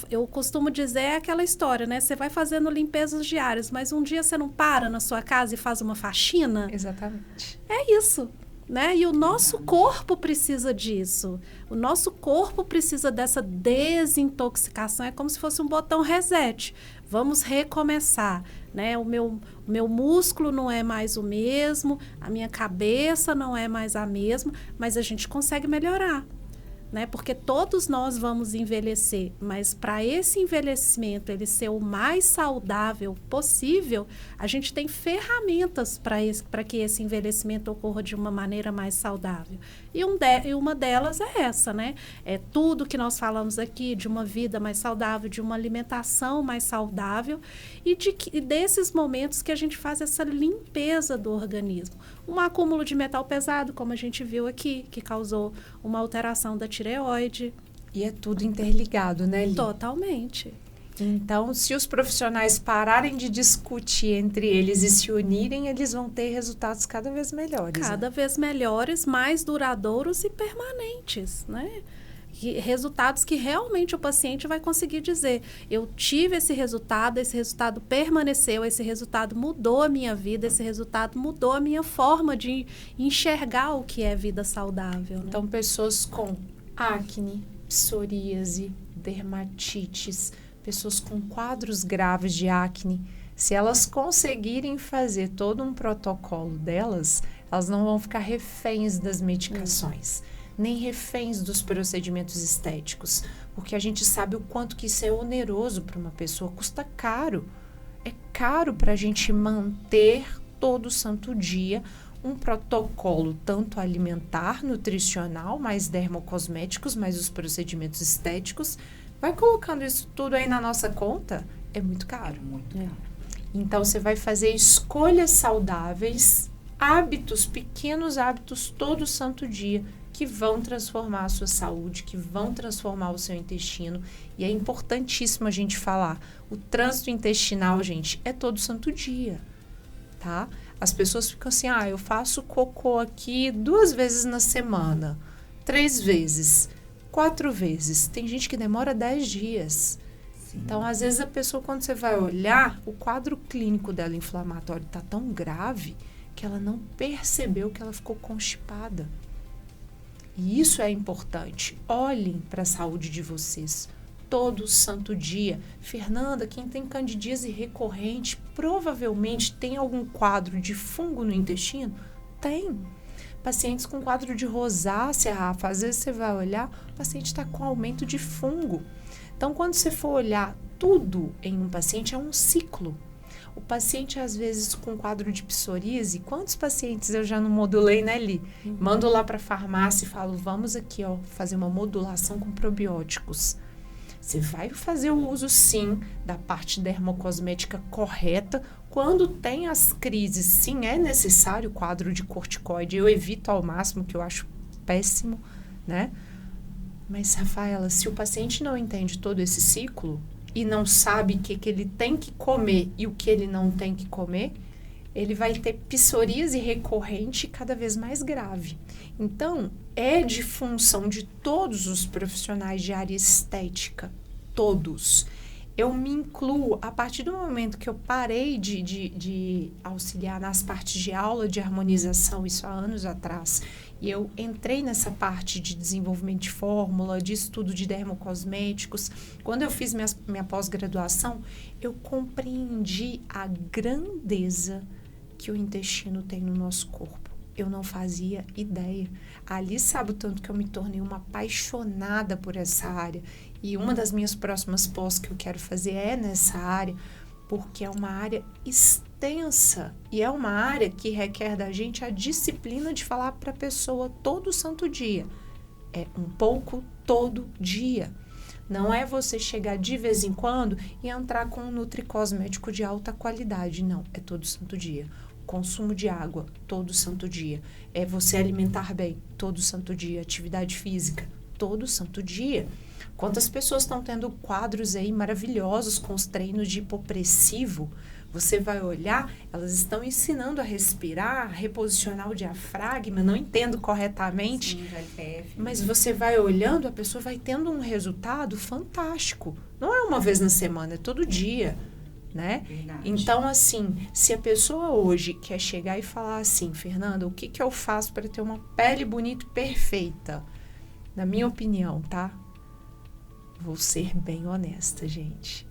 Eu costumo dizer aquela história, né? Você vai fazendo limpezas diárias, mas um dia você não para na sua casa e faz uma faxina?
Exatamente.
É isso. Né? E o nosso corpo precisa disso. O nosso corpo precisa dessa desintoxicação. É como se fosse um botão reset. Vamos recomeçar. Né? O meu músculo não é mais o mesmo, a minha cabeça não é mais a mesma, mas a gente consegue melhorar. Né? Porque todos nós vamos envelhecer, mas para esse envelhecimento ele ser o mais saudável possível, a gente tem ferramentas para que esse envelhecimento ocorra de uma maneira mais saudável. E uma delas é essa, né? É tudo que nós falamos aqui de uma vida mais saudável, de uma alimentação mais saudável e desses momentos que a gente faz essa limpeza do organismo. Um acúmulo de metal pesado, como a gente viu aqui, que causou uma alteração da tireoide.
E é tudo interligado, né, Li?
Totalmente.
Então, se os profissionais pararem de discutir entre eles e se unirem, eles vão ter resultados cada vez melhores.
Cada vez melhores, mais duradouros e permanentes, né? Resultados que realmente o paciente vai conseguir dizer, eu tive esse resultado permaneceu, esse resultado mudou a minha vida, esse resultado mudou a minha forma de enxergar o que é vida saudável. Né?
Então, pessoas com acne, psoríase, dermatites, pessoas com quadros graves de acne, se elas conseguirem fazer todo um protocolo delas, elas não vão ficar reféns das medicações. Nem reféns dos procedimentos estéticos, porque a gente sabe o quanto que isso é oneroso para uma pessoa, custa caro. É caro para a gente manter todo santo dia um protocolo, tanto alimentar, nutricional, mais dermocosméticos, mais os procedimentos estéticos. Vai colocando isso tudo aí na nossa conta, é muito caro.
Muito caro.
Então, você vai fazer escolhas saudáveis, hábitos, pequenos hábitos, todo santo dia, que vão transformar a sua saúde, que vão transformar o seu intestino. E é importantíssimo a gente falar. O trânsito intestinal, gente, é todo santo dia, tá? As pessoas ficam assim, eu faço cocô aqui 2 vezes na semana, 3 vezes, 4 vezes. Tem gente que demora 10 dias. Sim. Então, às vezes, a pessoa, quando você vai olhar, o quadro clínico dela inflamatório está tão grave que ela não percebeu que ela ficou constipada. E isso é importante. Olhem para a saúde de vocês todo santo dia. Fernanda, quem tem candidíase recorrente, provavelmente tem algum quadro de fungo no intestino? Tem. Pacientes com quadro de rosácea, Rafa, às vezes você vai olhar, o paciente está com aumento de fungo. Então, quando você for olhar tudo em um paciente, é um ciclo. O paciente, às vezes, com quadro de psoríase, quantos pacientes eu já não modulei, né, Li? Mando lá para a farmácia e falo, vamos aqui, fazer uma modulação com probióticos. Você vai fazer o uso, sim, da parte dermocosmética correta. Quando tem as crises, sim, é necessário o quadro de corticoide. Eu evito ao máximo, que eu acho péssimo, né? Mas, Rafaela, se o paciente não entende todo esse ciclo, e não sabe o que ele tem que comer e o que ele não tem que comer, ele vai ter psoríase recorrente cada vez mais grave. Então, é de função de todos os profissionais de área estética, todos. Eu me incluo, a partir do momento que eu parei de auxiliar nas partes de aula de harmonização, isso há anos atrás, e eu entrei nessa parte de desenvolvimento de fórmula, de estudo de dermocosméticos. Quando eu fiz minha pós-graduação, eu compreendi a grandeza que o intestino tem no nosso corpo. Eu não fazia ideia. Ali sabe o tanto que eu me tornei uma apaixonada por essa área. E uma das minhas próximas pós que eu quero fazer é nessa área, porque é uma área extensa e é uma área que requer da gente a disciplina de falar para a pessoa todo santo dia. É um pouco todo dia. Não é você chegar de vez em quando e entrar com um nutricosmético de alta qualidade. Não, é todo santo dia. Consumo de água, todo santo dia. É você alimentar bem, todo santo dia. Atividade física, todo santo dia. Quantas pessoas estão tendo quadros aí maravilhosos com os treinos de hipopressivo? Você vai olhar, elas estão ensinando a respirar, reposicionar o diafragma, não entendo corretamente.
Sim, LPF.
Mas você vai olhando, a pessoa vai tendo um resultado fantástico. Não é uma vez na semana, é todo dia, né?
Verdade.
Então, assim, se a pessoa hoje quer chegar e falar assim, Fernanda, o que eu faço para ter uma pele bonita e perfeita? Na minha opinião, tá? Vou ser bem honesta, gente.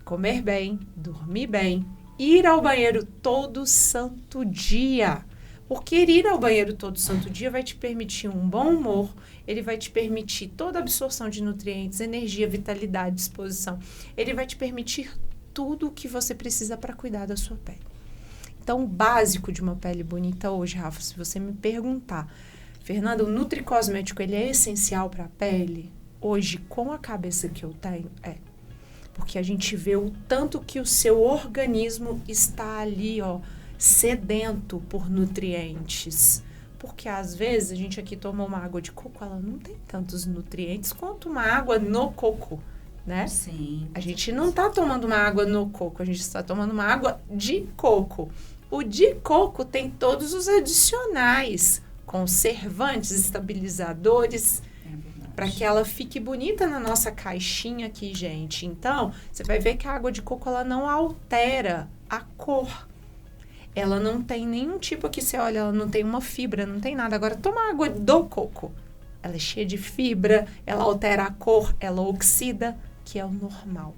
Comer bem, dormir bem, ir ao banheiro todo santo dia. Porque ir ao banheiro todo santo dia vai te permitir um bom humor, ele vai te permitir toda a absorção de nutrientes, energia, vitalidade, disposição. Ele vai te permitir tudo o que você precisa para cuidar da sua pele. Então, o básico de uma pele bonita hoje, Rafa, se você me perguntar, Fernanda, o nutricosmético, ele é essencial para a pele? Hoje, com a cabeça que eu tenho, é. Porque a gente vê o tanto que o seu organismo está ali, ó, sedento por nutrientes. Porque às vezes a gente aqui toma uma água de coco, ela não tem tantos nutrientes quanto uma água no coco, né?
Sim.
A gente não está tomando uma água no coco, a gente está tomando uma água de coco. O de coco tem todos os adicionais, conservantes, estabilizadores, para que ela fique bonita na nossa caixinha aqui, gente. Então, você vai ver que a água de coco, ela não altera a cor. Ela não tem nenhum tipo aqui, você olha, ela não tem uma fibra, não tem nada. Agora, toma água do coco. Ela é cheia de fibra, ela altera a cor, ela oxida, que é o normal,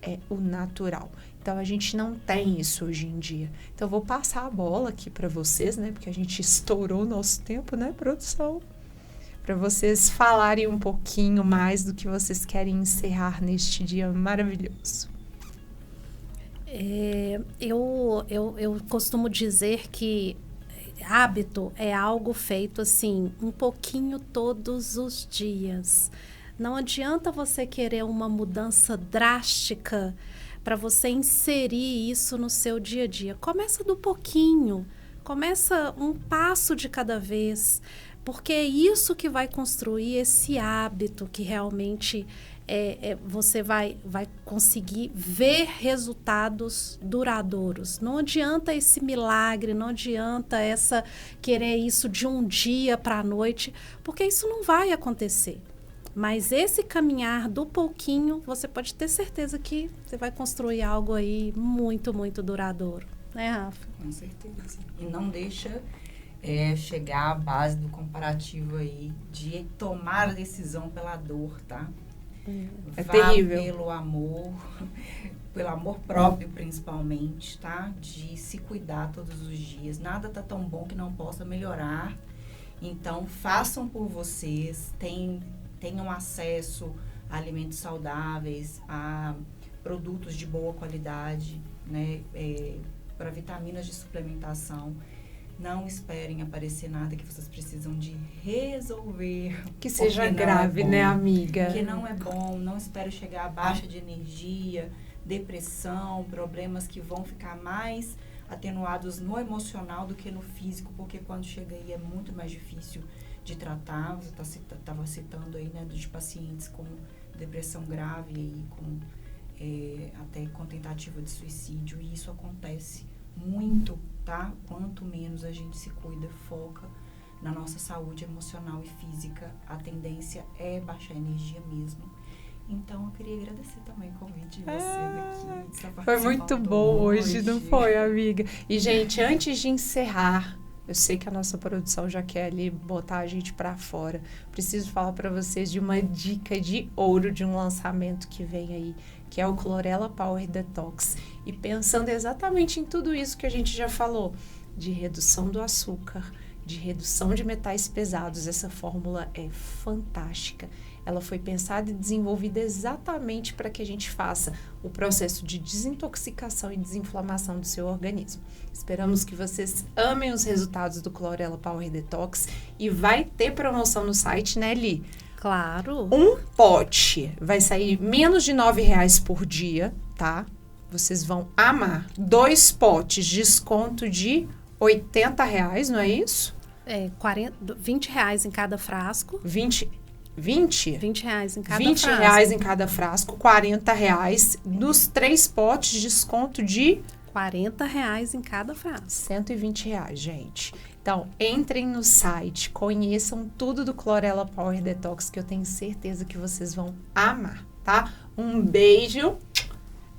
é o natural. Então, a gente não tem isso hoje em dia. Então, eu vou passar a bola aqui para vocês, né? Porque a gente estourou o nosso tempo, né, produção? Para vocês falarem um pouquinho mais do que vocês querem encerrar neste dia maravilhoso.
Eu costumo dizer que hábito é algo feito assim, um pouquinho todos os dias. Não adianta você querer uma mudança drástica para você inserir isso no seu dia a dia. Começa do pouquinho, começa um passo de cada vez. Porque é isso que vai construir esse hábito que realmente você vai conseguir ver resultados duradouros. Não adianta esse milagre, não adianta querer isso de um dia para a noite, porque isso não vai acontecer. Mas esse caminhar do pouquinho, você pode ter certeza que você vai construir algo aí muito, muito duradouro. Né, Rafa?
Com certeza. E não deixa... chegar à base do comparativo aí de tomar a decisão pela dor, tá?
É
Vá
terrível.
pelo amor próprio principalmente, tá? De se cuidar todos os dias. Nada tá tão bom que não possa melhorar. Então, façam por vocês, tenham acesso a alimentos saudáveis, a produtos de boa qualidade, né? Para vitaminas de suplementação. Não esperem aparecer nada que vocês precisam de resolver.
Que seja grave, né, amiga?
Porque não é bom, não espere chegar a baixa de energia, depressão, problemas que vão ficar mais atenuados no emocional do que no físico, porque quando chega aí é muito mais difícil de tratar. Você estava citando aí, né, de pacientes com depressão grave, aí, com até com tentativa de suicídio, e isso acontece muito, tá? Quanto menos a gente se cuida, foca na nossa saúde emocional e física, a tendência é baixar a energia mesmo. Então, eu queria agradecer também o convite de vocês aqui.
Foi muito bom hoje, não foi, amiga? E, gente, antes de encerrar, eu sei que a nossa produção já quer ali botar a gente pra fora. Preciso falar pra vocês de uma dica de ouro de um lançamento que vem aí, que é o Chlorella Power Detox. E pensando exatamente em tudo isso que a gente já falou, de redução do açúcar, de redução de metais pesados, essa fórmula é fantástica. Ela foi pensada e desenvolvida exatamente para que a gente faça o processo de desintoxicação e desinflamação do seu organismo. Esperamos que vocês amem os resultados do Chlorella Power Detox e vai ter promoção no site, né, Li?
Claro.
Um pote vai sair menos de R$9 por dia, tá? Vocês vão amar. 2 potes, desconto de R$80, não é isso?
R$20 em cada frasco.
20
R$20 em cada frasco.
R$20 em cada frasco, R$40. Nos 3 potes, desconto de
R$40 em cada frasco.
R$120, gente. Então, entrem no site, conheçam tudo do Chlorella Power Detox, que eu tenho certeza que vocês vão amar, tá? Um beijo.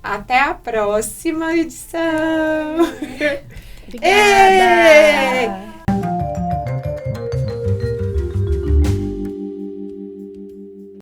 Até a próxima edição.
Obrigada.